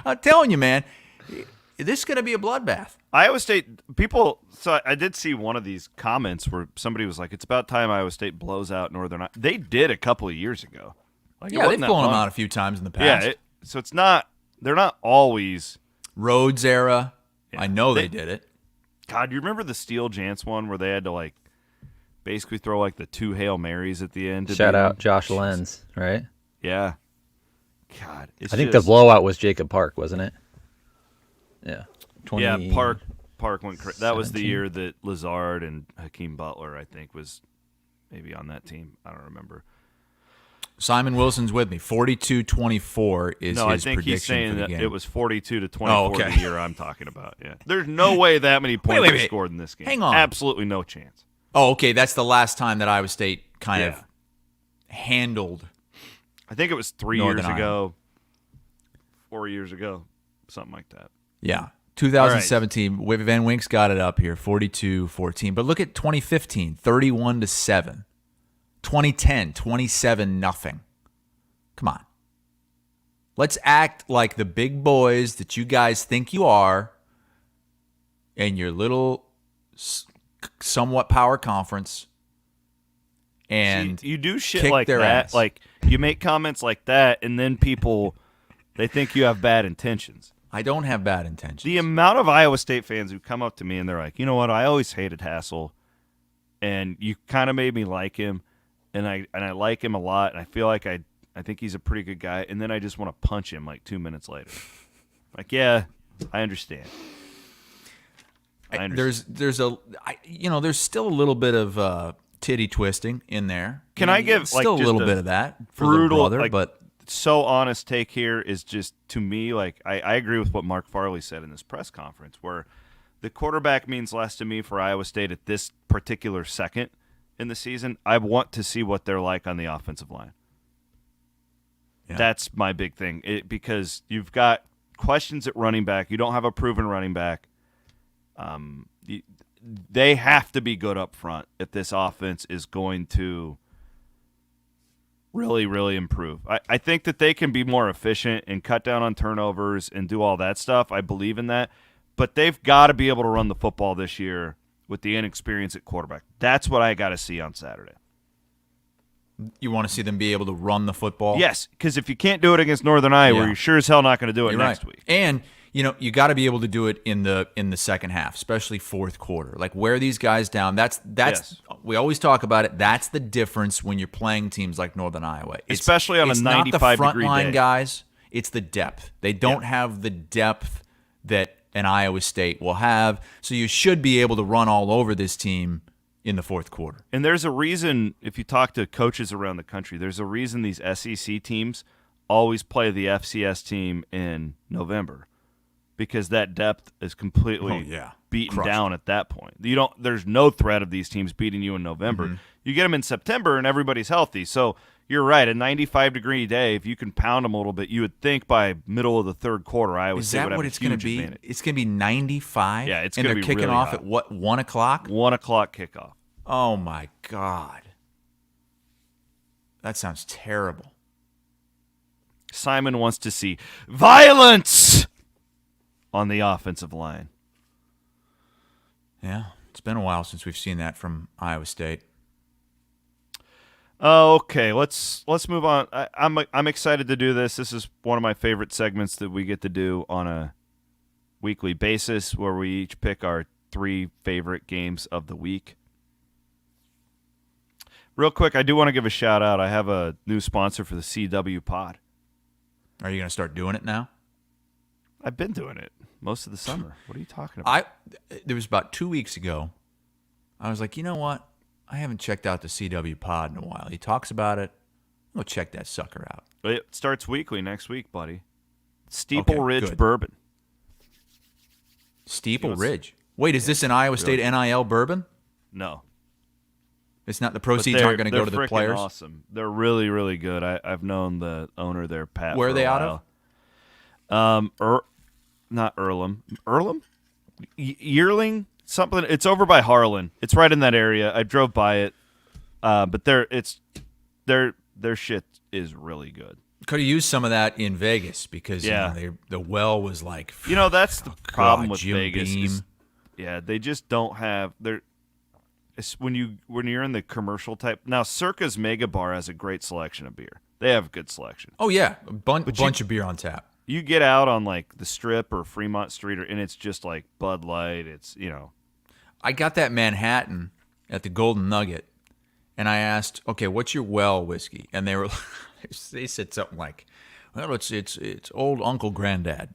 I'm telling you, man, this is going to be a bloodbath. Iowa State people. So I did see one of these comments where somebody was like, "It's about time Iowa State blows out Northern Iowa." They did a couple of years ago. Like, Yeah, they've blown them out a few times in the past. Yeah, so it's not. They're not always Rhodes era. Yeah. I know they did it. God, you remember the Steele Jance one where they had to like basically throw like the 2 Hail Marys at the end? Shout out Josh Lenz, right? Yeah. God, I think the blowout was Jacob Park, wasn't it? Yeah. Yeah, Park went crazy. That was the year that Lazard and Hakeem Butler, I think, was maybe on that team. I don't remember. Simon Wilson's with me. 42-24 is no, his I think prediction he's saying for the that game. it was 42-24 okay. the year I'm talking about. Yeah, there's no way that many points were scored in this game. Hang on. Absolutely no chance. Oh, okay. That's the last time that Iowa State kind of handled. I think it was 3 years ago, 4 years ago, something like that. Yeah. 2017, Van Wink's got it up here, 42-14. But look at 2015, 31-7. 2010, 27-0. Come on. Let's act like the big boys that you guys think you are in your little somewhat power conference. And see, you do shit like that. Ass. Like, you make comments like that, and then people, they think you have bad intentions. I don't have bad intentions. The amount of Iowa State fans who come up to me and they're like, you know what, I always hated Hassel, and you kind of made me like him, and I like him a lot, and I feel like I think he's a pretty good guy, and then I just want to punch him like 2 minutes later. Like, yeah, I understand. There's still a little bit of titty twisting in there. Can I give still like a little bit of that for brutal, the brother, like, but so honest take here is just, to me, like I agree with what Mark Farley said in this press conference, where the quarterback means less to me for Iowa State at this particular second in the season. I want to see what they're like on the offensive line. Yeah. That's my big thing, because you've got questions at running back. You don't have a proven running back. They have to be good up front if this offense is going to really, really improve. I think that they can be more efficient and cut down on turnovers and do all that stuff. I believe in that. But they've got to be able to run the football this year with the inexperience at quarterback. That's what I got to see on Saturday. You want to see them be able to run the football? Yes, because if you can't do it against Northern Iowa, you're sure as hell not going to do it next week. And you got to be able to do it in the second half, especially fourth quarter. Like, wear these guys down. That's we always talk about it. That's the difference when you're playing teams like Northern Iowa, especially on a 95-degree day. It's not the frontline guys. It's the depth. They don't have the depth that an Iowa State will have. So you should be able to run all over this team in the fourth quarter. And there's a reason, if you talk to coaches around the country, there's a reason these SEC teams always play the FCS team in November, because that depth is completely beaten down at that point. There's no threat of these teams beating you in November. Mm-hmm. You get them in September and everybody's healthy. So you're right, a 95-degree day, if you can pound them a little bit, you would think by middle of the third quarter, Iowa State would have a huge advantage. Is that what it's going to be? It's going to be 95? Yeah, it's going to be really hot. And they're kicking off at what, 1 o'clock? 1 o'clock kickoff. Oh, my God. That sounds terrible. Simon wants to see violence on the offensive line. Yeah, it's been a while since we've seen that from Iowa State. Okay, let's move on. I'm excited to do this. This is one of my favorite segments that we get to do on a weekly basis, where we each pick our 3 favorite games of the week. Real quick, I do want to give a shout out. I have a new sponsor for the CW Pod. Are you going to start doing it now? I've been doing it most of the summer. What are you talking about? There was about 2 weeks ago, I was like, you know what? I haven't checked out the CW Pod in a while. He talks about it. I'll check that sucker out. It starts weekly next week, buddy. Steeple Ridge Bourbon. Steeple Ridge? Wait, is this an Iowa State NIL bourbon? No. It's not. The proceeds aren't going to go to the players? They're awesome. They're really, really good. I've known the owner there, Pat. Where are they out of? Not Earlham. Earlham? Yearling? Something. It's over by Harlan. It's right in that area. I drove by it. But their shit is really good. Could have used some of that in Vegas, because the well was like, that's the problem with Vegas. They just don't have when you're in the commercial type. Now, Circa's Mega Bar has a great selection of beer. They have a good selection. Oh yeah, a bunch of beer on tap. You get out on like the Strip or Fremont Street, and it's just like Bud Light. It's I got that Manhattan at the Golden Nugget, and I asked, okay, what's your well whiskey? And they said something like, Well, it's old Uncle Granddad.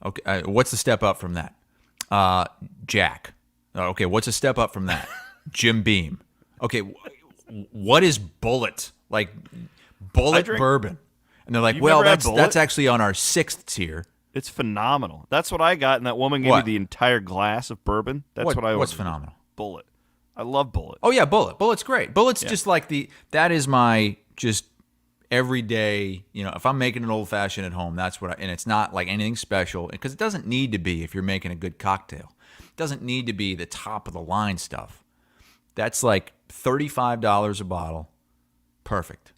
Okay, what's the step up from that? Jack. Okay, what's a step up from that? Jim Beam. Okay, what is Bullet? Like Bullet bourbon? And they're like, well, that's actually on our 6th tier. It's phenomenal. That's what I got, and that woman gave me the entire glass of bourbon. That's what I ordered. What's phenomenal? Bullet. I love Bullet. Oh yeah, Bullet. Bullet's great. Bullet's just like that is my just everyday, if I'm making an old fashioned at home, that's what and it's not like anything special because it doesn't need to be if you're making a good cocktail. It doesn't need to be the top of the line stuff. That's like $35 a bottle. Perfect.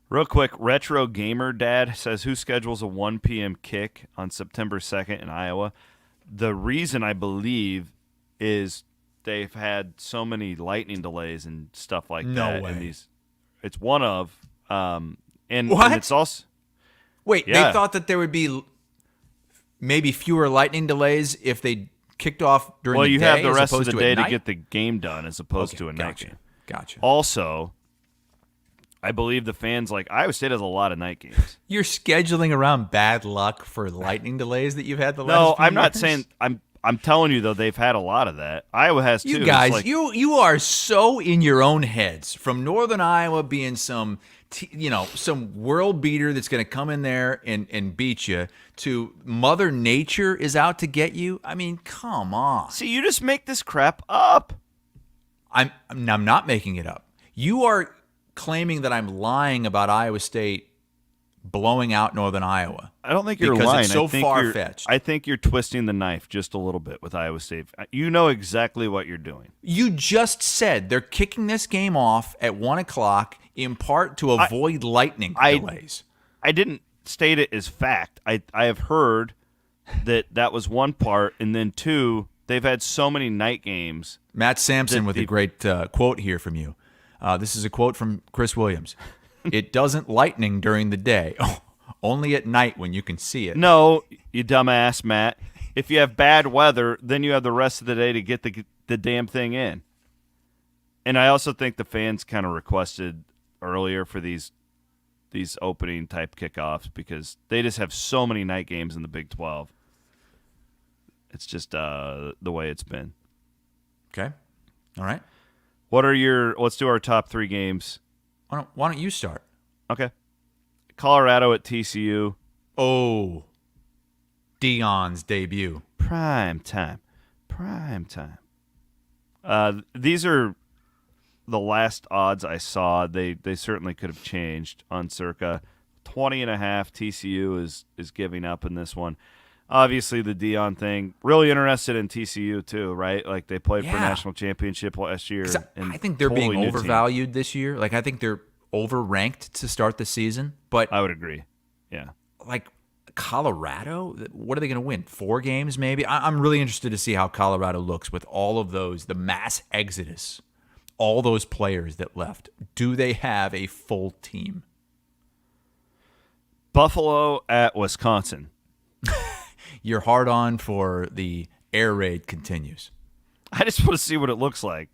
Real quick, Retro Gamer Dad says, who schedules a 1 p.m. kick on September 2nd in Iowa? The reason I believe is they've had so many lightning delays and stuff like that. No way. And it's one of, and it's also. Wait, they thought that there would be maybe fewer lightning delays if they kicked off during the day. Well, you have the rest of the day to night? get the game done as opposed to a night game. Gotcha. Also, I believe the fans Iowa State has a lot of night games. You're scheduling around bad luck for lightning delays that you've had the last No, few I'm not years? saying I'm telling you though they've had a lot of that. Iowa has too. You guys, you are so in your own heads. From Northern Iowa being some world beater that's going to come in there and beat you, to Mother Nature is out to get you. I mean, come on. See, you just make this crap up. I'm not making it up. You are claiming that I'm lying about Iowa State blowing out Northern Iowa. I don't think you're because lying. It's so far-fetched. I think you're twisting the knife just a little bit with Iowa State. You know exactly what you're doing. You just said they're kicking this game off at 1 o'clock in part to avoid lightning delays. I didn't state it as fact. I have heard that was one part, and then two, they've had so many night games. Matt Sampson with a great quote here from you. This is a quote from Chris Williams. It doesn't lightning during the day. Only at night when you can see it. No, you dumbass, Matt. If you have bad weather, then you have the rest of the day to get the damn thing in. And I also think the fans kind of requested earlier for these opening type kickoffs because they just have so many night games in the Big 12. It's just the way it's been. Okay. All right. Let's do our top 3 games. Why don't you start? Okay. Colorado at TCU. Oh. Dion's debut. Prime time. These are the last odds I saw. They certainly could have changed on circa 20.5. TCU is giving up in this one. Obviously, the Dion thing. Really interested in TCU too, right? Like they played for a national championship last year. I think they're being overvalued this year. Like I think they're overranked to start the season. But I would agree. Yeah. Like Colorado, what are they going to win? 4 games maybe? I'm really interested to see how Colorado looks with all of those, the mass exodus, all those players that left. Do they have a full team? Buffalo at Wisconsin. Your hard on for the air raid continues. I just want to see what it looks like.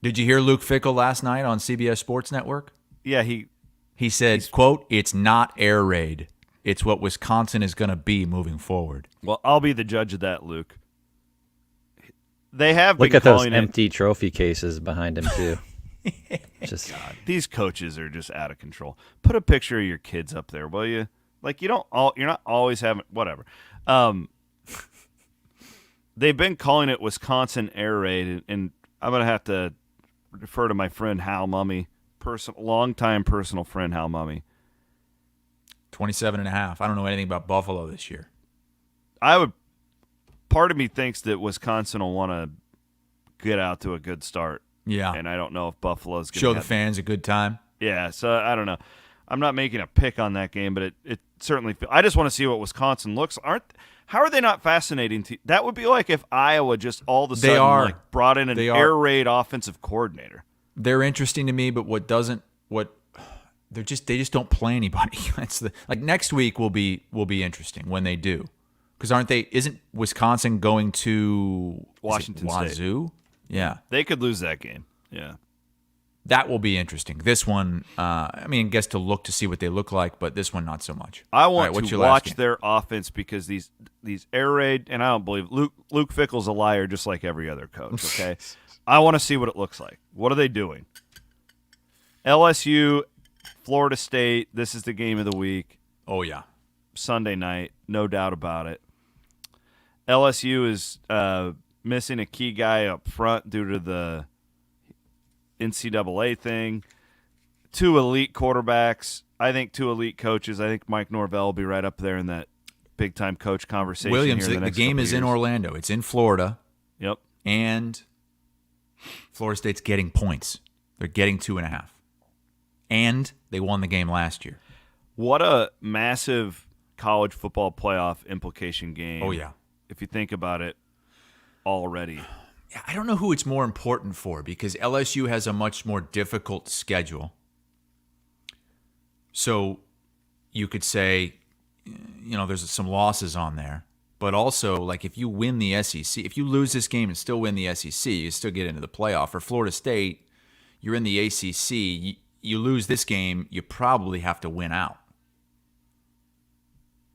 Did you hear Luke Fickell last night on CBS Sports Network? Yeah, he said, quote, "It's not air raid. It's what Wisconsin is going to be moving forward." Well, I'll be the judge of that, Luke. They have look been at those calling empty trophy cases behind him too. God, these coaches are just out of control. Put a picture of your kids up there, will you? Like you're not always having whatever. They've been calling it Wisconsin air raid, and I'm gonna have to refer to my friend Hal Mummy, longtime personal friend Hal Mummy. 27.5. I don't know anything about Buffalo this year. Part of me thinks that Wisconsin will want to get out to a good start. Yeah, and I don't know if Buffalo's going to show the fans a good time. Yeah, so I don't know. I'm not making a pick on that game, but it certainly. I just want to see what Wisconsin looks. How are they not fascinating? That would be like if Iowa just all of a sudden brought in an air raid offensive coordinator. They're interesting to me, but they just don't play anybody. Like next week will be interesting when they do, because isn't Wisconsin going to Washington State? Wazoo? Yeah, they could lose that game. Yeah, That will be interesting. This one, I guess to look to see what they look like, but this one not so much. I want to watch their offense because these air raid, and I don't believe Luke Fickell's a liar just like every other coach, okay? I want to see what it looks like. What are they doing? LSU, Florida State, this is the game of the week. Oh, yeah. Sunday night, no doubt about it. LSU is missing a key guy up front due to the NCAA thing. 2 elite quarterbacks. I think 2 elite coaches. I think Mike Norvell will be right up there in that big-time coach conversation. Williams, here in the game is in Orlando. It's in Florida. Yep. And Florida State's getting points. They're getting 2.5. And they won the game last year. What a massive college football playoff implication game. Oh, yeah. If you think about it already. I don't know who it's more important for because LSU has a much more difficult schedule. So you could say, there's some losses on there. But also, like, if you win the SEC, if you lose this game and still win the SEC, you still get into the playoff. For Florida State, you're in the ACC. You lose this game, you probably have to win out.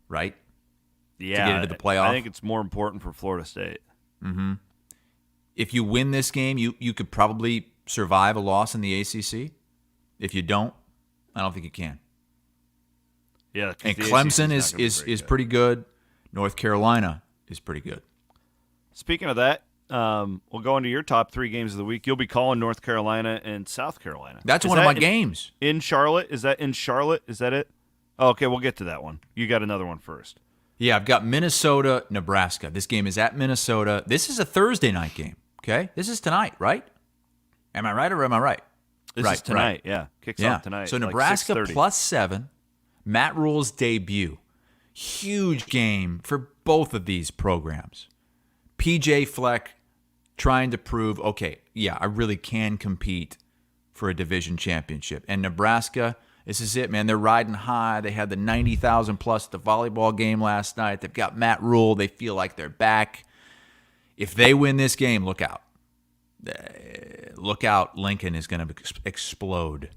Right? Yeah. To get into the playoff. I think it's more important for Florida State. Mm-hmm. If you win this game, you could probably survive a loss in the ACC. If you don't, I don't think you can. Yeah, and Clemson is pretty good. North Carolina is pretty good. Speaking of that, we'll go into your top 3 games of the week. You'll be calling North Carolina and South Carolina. That's one of my games. In Charlotte? Is that in Charlotte? Is that it? Oh, okay, we'll get to that one. You got another one first. Yeah, I've got Minnesota, Nebraska. This game is at Minnesota. This is a Thursday night game, okay? This is tonight, right? Am I right or am I right? This is tonight, yeah. Kicks off tonight. So Nebraska like +7, Matt Rule's debut. Huge game for both of these programs. PJ Fleck trying to prove, okay, yeah, I really can compete for a division championship. And Nebraska, this is it, man. They're riding high. They had the 90,000 plus at the volleyball game last night. They've got Matt Rule. They feel like they're back. If they win this game, look out. Look out. Lincoln is going to explode.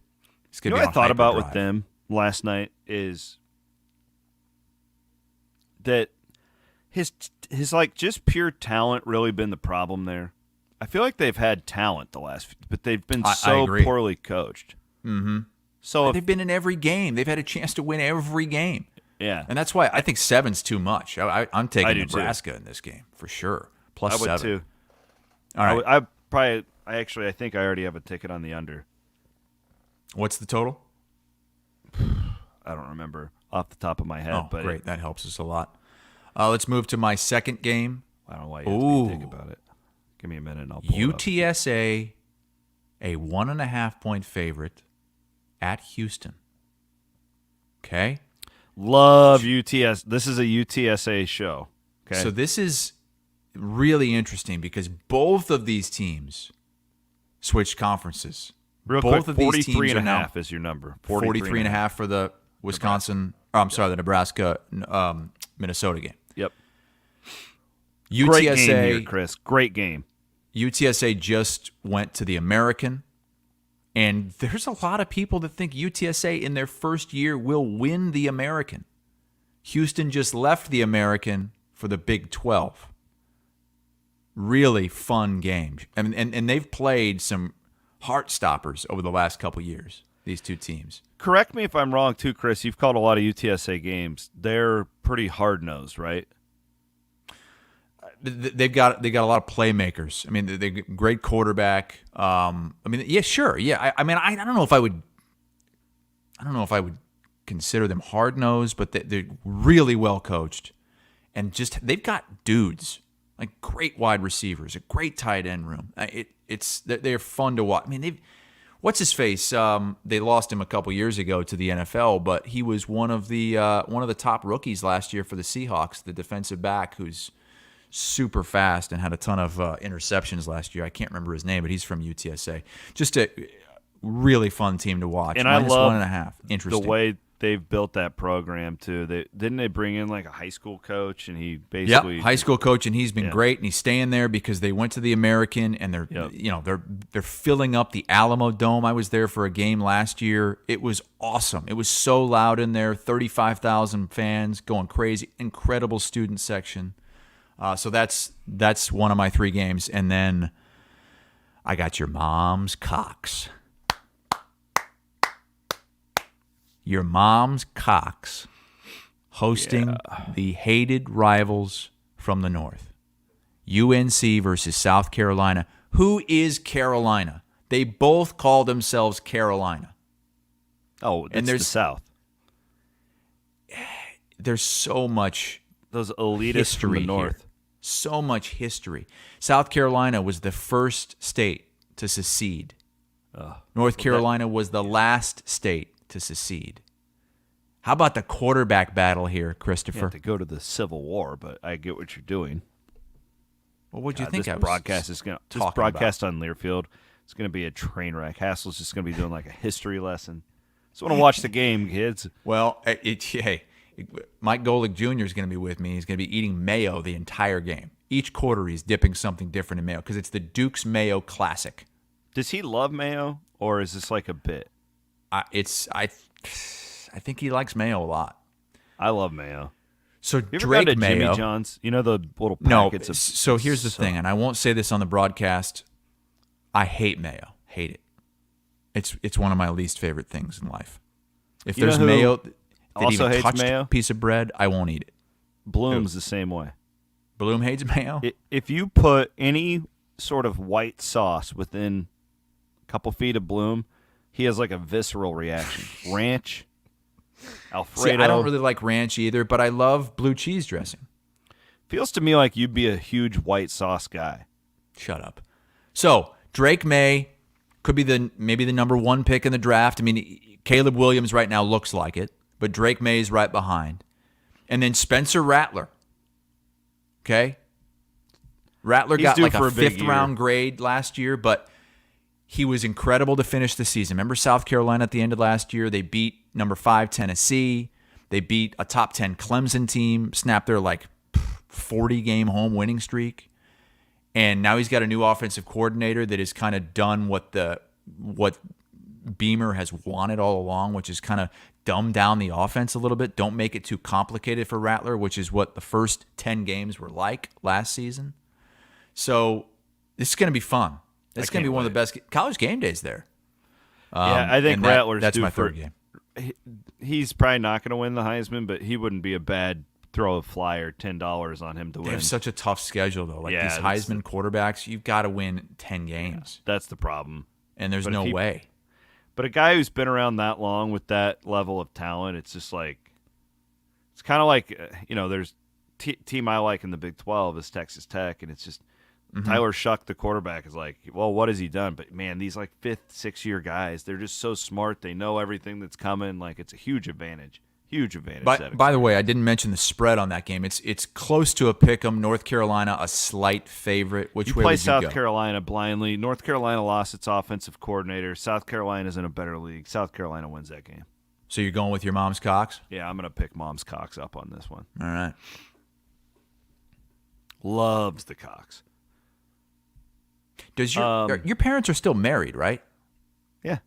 It's going to be what I thought about with them last night is that his like just pure talent really been the problem there. I feel like they've had talent the last few, but they've been so poorly coached. Mm-hmm. So they've been in every game. They've had a chance to win every game. Yeah. And that's why I think 7's too much. I'm taking Nebraska too. in this game for sure. +7. I would too. All right. I think I already have a ticket on the under. What's the total? I don't remember off the top of my head. Oh, but great. That helps us a lot. Let's move to my second game. I don't know why you have to think about it. Give me a minute and I'll pull UTSA, a 1.5 point favorite at Houston. Okay? Love UTS. This is a UTSA show. Okay. So this is really interesting because both of these teams switched conferences. Real both quick, of these teams 43.5 is your number. 43.5 for the Wisconsin. The Nebraska Minnesota game. Yep. UTSA, great game here, Chris. Great game. UTSA just went to the American, and there's a lot of people that think UTSA in their first year will win the American. Houston just left the American for the Big 12. Really fun game. And they've played some heart stoppers over the last couple years, these two teams. Correct me if I'm wrong, too, Chris. You've called a lot of UTSA games. They're pretty hard-nosed, right? They've got a lot of playmakers. I mean, they're great quarterback. Yeah, sure. Yeah, I don't know if I would consider them hard-nosed, but they're really well coached, and just they've got dudes like great wide receivers, a great tight end room. They're fun to watch. I mean, what's his face? They lost him a couple years ago to the NFL, but he was one of the top rookies last year for the Seahawks, the defensive back who's super fast and had a ton of interceptions last year. I can't remember his name, but he's from UTSA. Just a really fun team to watch. And I love -1.5. Interesting. the way they've built that program too. Didn't they bring in like a high school coach, and he basically high school coach, and he's been great, and he's staying there because they went to the American, and they're filling up the Alamo Dome. I was there for a game last year. It was awesome. It was so loud in there, 35,000 fans going crazy, incredible student section. So that's one of my 3 games, and then I got your mom's Cox. Your mom's Cox hosting the hated rivals from the north. UNC versus South Carolina. Who is Carolina? They both call themselves Carolina. Oh, and there's the South. There's so much those elitists from the north. Here. So much history. South Carolina was the first state to secede. North Carolina was the last state to secede. How about the quarterback battle here, Christopher? You have to go to the Civil War, but I get what you're doing. Well, what do you think? This broadcast is going to broadcast on Learfield. It's going to be a train wreck. Hassle's just going to be doing like a history lesson. Just want to watch the game, kids. Well, Mike Golick Jr. is going to be with me. He's going to be eating mayo the entire game. Each quarter, he's dipping something different in mayo because it's the Duke's Mayo Classic. Does he love mayo, or is this like a bit? I think he likes mayo a lot. I love mayo. So you ever Drake gone to Mayo, Jimmy John's, you know the little packets of. So here's the thing, and I won't say this on the broadcast. I hate mayo. Hate it. It's one of my least favorite things in life. If there's mayo that also even hates touched mayo? a piece of bread, I won't eat it. Bloom's the same way. Bloom hates mayo? If you put any sort of white sauce within a couple feet of Bloom, he has like a visceral reaction. Ranch, Alfredo. See, I don't really like ranch either, but I love blue cheese dressing. Feels to me like you'd be a huge white sauce guy. Shut up. So Drake May could be maybe the number 1 pick in the draft. I mean, Caleb Williams right now looks like it, but Drake May's right behind. And then Spencer Rattler. Okay? Rattler got like a 5th round grade last year, but he was incredible to finish the season. Remember South Carolina at the end of last year? They beat number 5 Tennessee. They beat a top 10 Clemson team, snapped their like 40-game home winning streak. And now he's got a new offensive coordinator that has kind of done what Beamer has wanted all along, which is kind of dumb down the offense a little bit. Don't make it too complicated for Rattler, which is what the first 10 games were like last season. So this is going to be fun. It's going to be one of the best college game days there. I think Rattler's that's my third game. He's probably not going to win the Heisman, but he wouldn't be a bad throw a flyer, $10 on him to win. They have such a tough schedule, though. Like these Heisman quarterbacks, you've got to win 10 games. Yeah, that's the problem. And there's no way. But a guy who's been around that long with that level of talent, it's just like, it's kind of like, there's team I like in the Big 12 is Texas Tech, and it's just Tyler Shuck, the quarterback, is like, well, what has he done? But, man, these like 5th, 6th-year guys, they're just so smart. They know everything that's coming. Like, it's a huge advantage. Huge advantage. By the way, I didn't mention the spread on that game. It's close to a pick 'em. North Carolina, a slight favorite. Which way would you go? Play South Carolina blindly. North Carolina lost its offensive coordinator. South Carolina's in a better league. South Carolina wins that game. So you're going with your mom's Cox? Yeah, I'm going to pick mom's Cox up on this one. All right. Loves the Cox. Does your parents are still married, right? Yeah.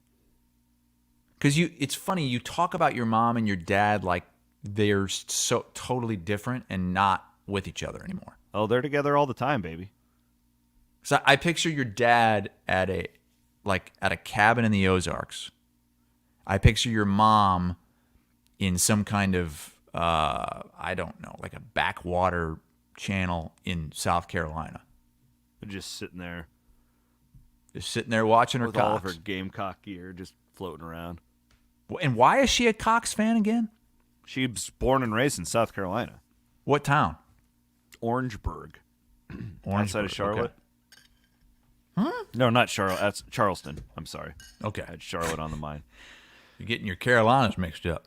Because it's funny, you talk about your mom and your dad like they're so totally different and not with each other anymore. Oh, they're together all the time, baby. So I picture your dad at a cabin in the Ozarks. I picture your mom in some kind of I don't know, like a backwater channel in South Carolina. They're just sitting there watching her with Cox. all of her Gamecock gear just floating around. And why is she a Cox fan again? She was born and raised in South Carolina. What town? Orangeburg. Outside of Charlotte. Okay. Huh? No, not Charlotte. That's Charleston. I'm sorry. Okay. I had Charlotte on the mind. You're getting your Carolinas mixed up.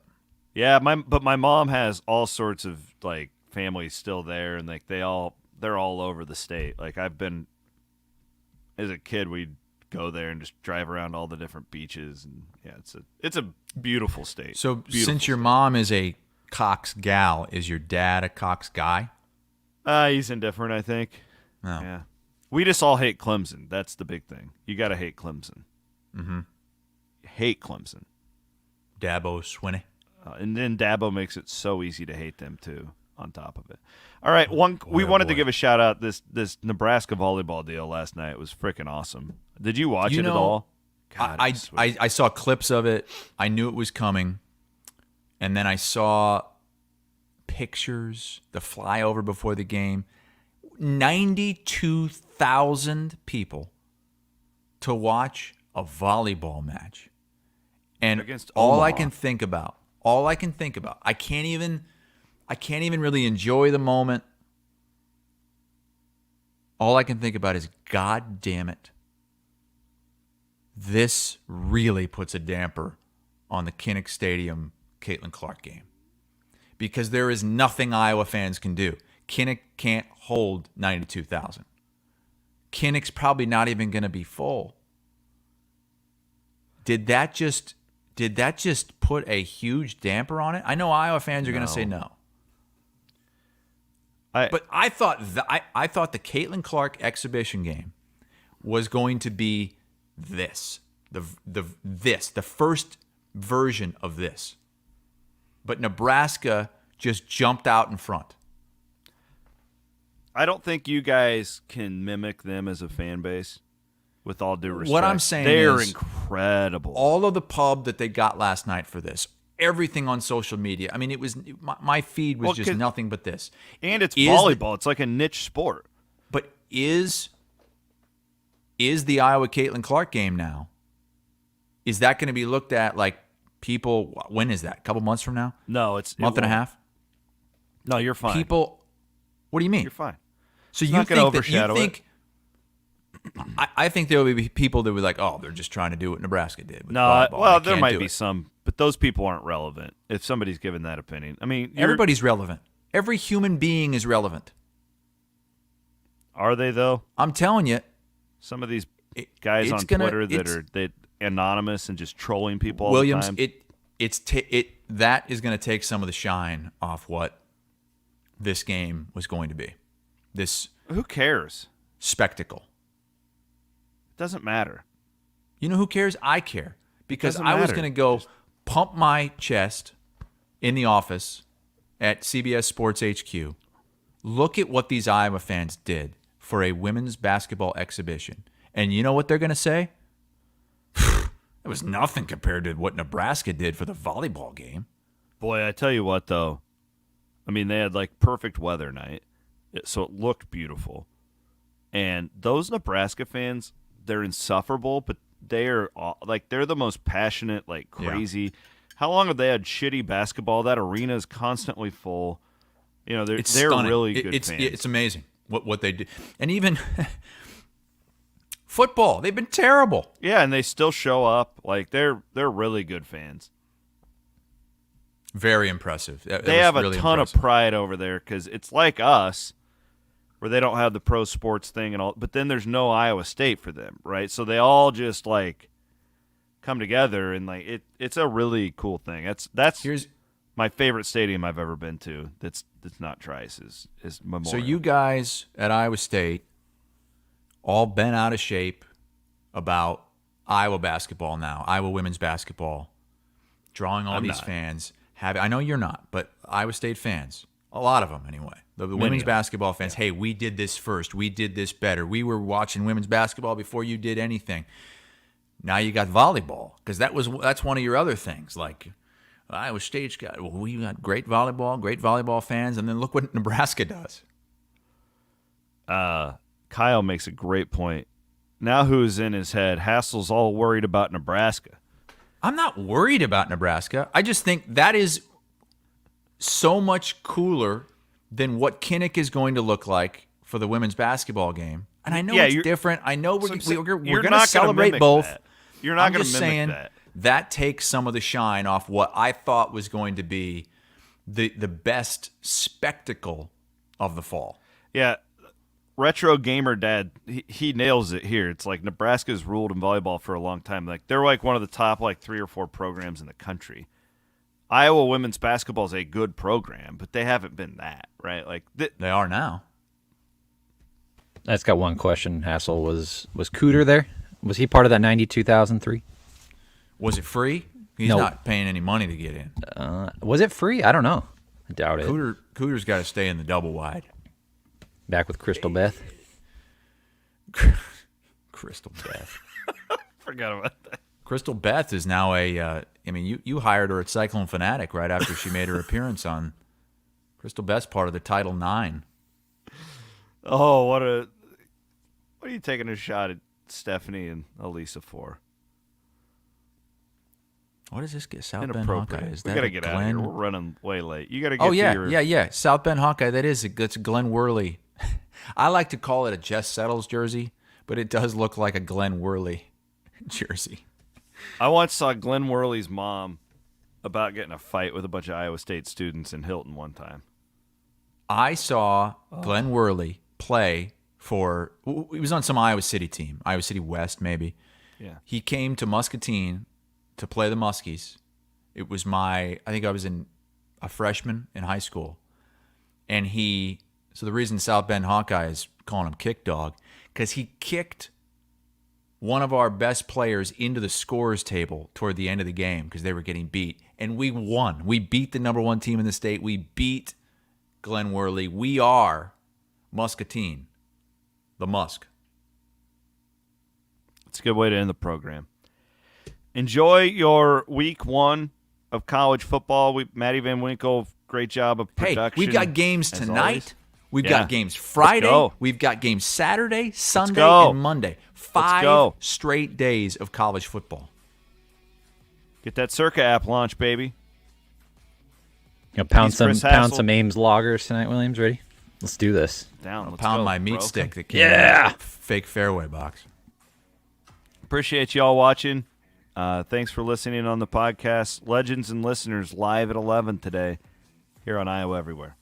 Yeah, but my mom has all sorts of like families still there, and like they're all over the state. Like I've been as a kid, we'd go there and just drive around all the different beaches. And yeah, it's a beautiful state. So Beautiful since your state. mom is a Cox gal, is your dad a Cox guy? He's indifferent, I think. No. Yeah. We just all hate Clemson. That's the big thing. You got to hate Clemson. Mm-hmm. Hate Clemson. Dabo Swinney. And then Dabo makes it so easy to hate them, too, on top of it. All right, we wanted to give a shout-out. This Nebraska volleyball deal last night was freaking awesome. Did you watch it at all? God, I saw clips of it. I knew it was coming. And then I saw pictures, the flyover before the game. 92,000 people to watch a volleyball match. And against all Omaha. I can think about, I can't even really enjoy the moment. All I can think about is, God damn it. This really puts a damper on the Kinnick Stadium Caitlin Clark game. Because there is nothing Iowa fans can do. Kinnick can't hold 92,000. Kinnick's probably not even going to be full. Did that just put a huge damper on it? I know Iowa fans are going to say no. But I thought the Caitlin Clark exhibition game was going to be the first version of this. But Nebraska just jumped out in front. I don't think you guys can mimic them as a fan base, with all due respect. What I'm saying they're is incredible. All of the pub that they got last night for this, everything on social media. I mean, it was my feed was just nothing but this. And it's volleyball. It's like a niche sport. But is the Iowa Caitlin Clark game now? Is that going to be looked at like people? When is that? A couple months from now? No, it's month and a half. No, you're fine. People, what do you mean? You're fine. So it's you not gonna think that overshadow you think? I think there will be people that were like, "Oh, they're just trying to do what Nebraska did." With no, volleyball. well, They there can't might do be it. some, but those people aren't relevant. If somebody's given that opinion, I mean, Everybody's relevant. Every human being is relevant. Are they though? I'm telling you, some of these guys on Twitter that are anonymous and just trolling people all Williams, the time. That is going to take some of the shine off what this game was going to be. This who cares? Spectacle. It doesn't matter. You know who cares? I care. Because I was going to go pump my chest in the office at CBS Sports HQ. Look at what these Iowa fans did for a women's basketball exhibition. And you know what they're going to say? It was nothing compared to what Nebraska did for the volleyball game. Boy, I tell you what, though. I mean, they had like perfect weather night, so it looked beautiful. And those Nebraska fans, they're insufferable, but they're the most passionate, like crazy. Yeah. How long have they had shitty basketball? That arena is constantly full. You know, they're stunning. really good fans. It's amazing what they do. And even football, they've been terrible. Yeah, and they still show up. Like they're really good fans. Very impressive. They have a ton of pride over there because it's like us, where they don't have the pro sports thing and all. But then there's no Iowa State for them, right? So they all just like come together and like it's a really cool thing. Here's my favorite stadium I've ever been to. That's not Trice is Memorial. So you guys at Iowa State all bent out of shape about Iowa basketball now, Iowa women's basketball, drawing all these fans. I know you're not, but Iowa State fans, a lot of them anyway. The women's basketball fans, hey, we did this first. We did this better. We were watching women's basketball before you did anything. Now you got volleyball because that's one of your other things. Like Iowa State's got, well, we got great volleyball fans, and then look what Nebraska does. Kyle makes a great point. Now who's in his head? Hassel's all worried about Nebraska. I'm not worried about Nebraska. I just think that is so much cooler than what Kinnick is going to look like for the women's basketball game. And I know it's different. I know we're going to celebrate both. That. You're not going to mimic saying that. That takes some of the shine off what I thought was going to be the best spectacle of the fall. Yeah. Retro Gamer Dad, he nails it here. It's like Nebraska's ruled in volleyball for a long time. Like they're like one of the top 3 or 4 programs in the country. Iowa women's basketball is a good program, but they haven't been that, right? Like they are now. I just got one question. Hassel, was Cooter there? Was he part of that 92,003? Was it free? He's not paying any money to get in. Was it free? I don't know. I doubt it. Cooter's got to stay in the double wide. Back with Crystal Beth. Crystal Beth. Forgot about that. Crystal Beth is now you hired her at Cyclone Fanatic right after she made her appearance on. Crystal Beth's part of the Title IX. Oh, what are you taking a shot at Stephanie and Elisa for? What does this get? South Bend Hawkeye. We gotta get out of here. We're running way late. You gotta get. Yeah. South Bend Hawkeye. That's Glenn Worley. I like to call it a Jess Settles jersey, but it does look like a Glenn Worley jersey. I once saw Glenn Worley's mom about getting a fight with a bunch of Iowa State students in Hilton one time. I saw Glenn Worley play for. He was on some Iowa City team, Iowa City West maybe. Yeah. He came to Muscatine to play the Muskies. It was I think I was a freshman in high school. And so the reason South Bend Hawkeye is calling him Kick Dog, because he kicked one of our best players into the scores table toward the end of the game because they were getting beat. And we won. We beat the number 1 team in the state. We beat Glenn Worley. We are Muscatine, the Musk. It's a good way to end the program. Enjoy your week 1 of college football. Matty Van Winkle, great job of production. Hey, we've got games tonight. Always. We've got games Friday. We've got games Saturday, Sunday, and Monday. 5 straight days of college football. Get that Circa app launch, baby. Pound some Ames loggers tonight, Williams. Ready? Let's do this. Down. Let's pound go, my meat bro. stick that came in a fake Fairway box. Appreciate you all watching. Thanks for listening on the podcast. Legends and listeners live at 11 today here on Iowa Everywhere.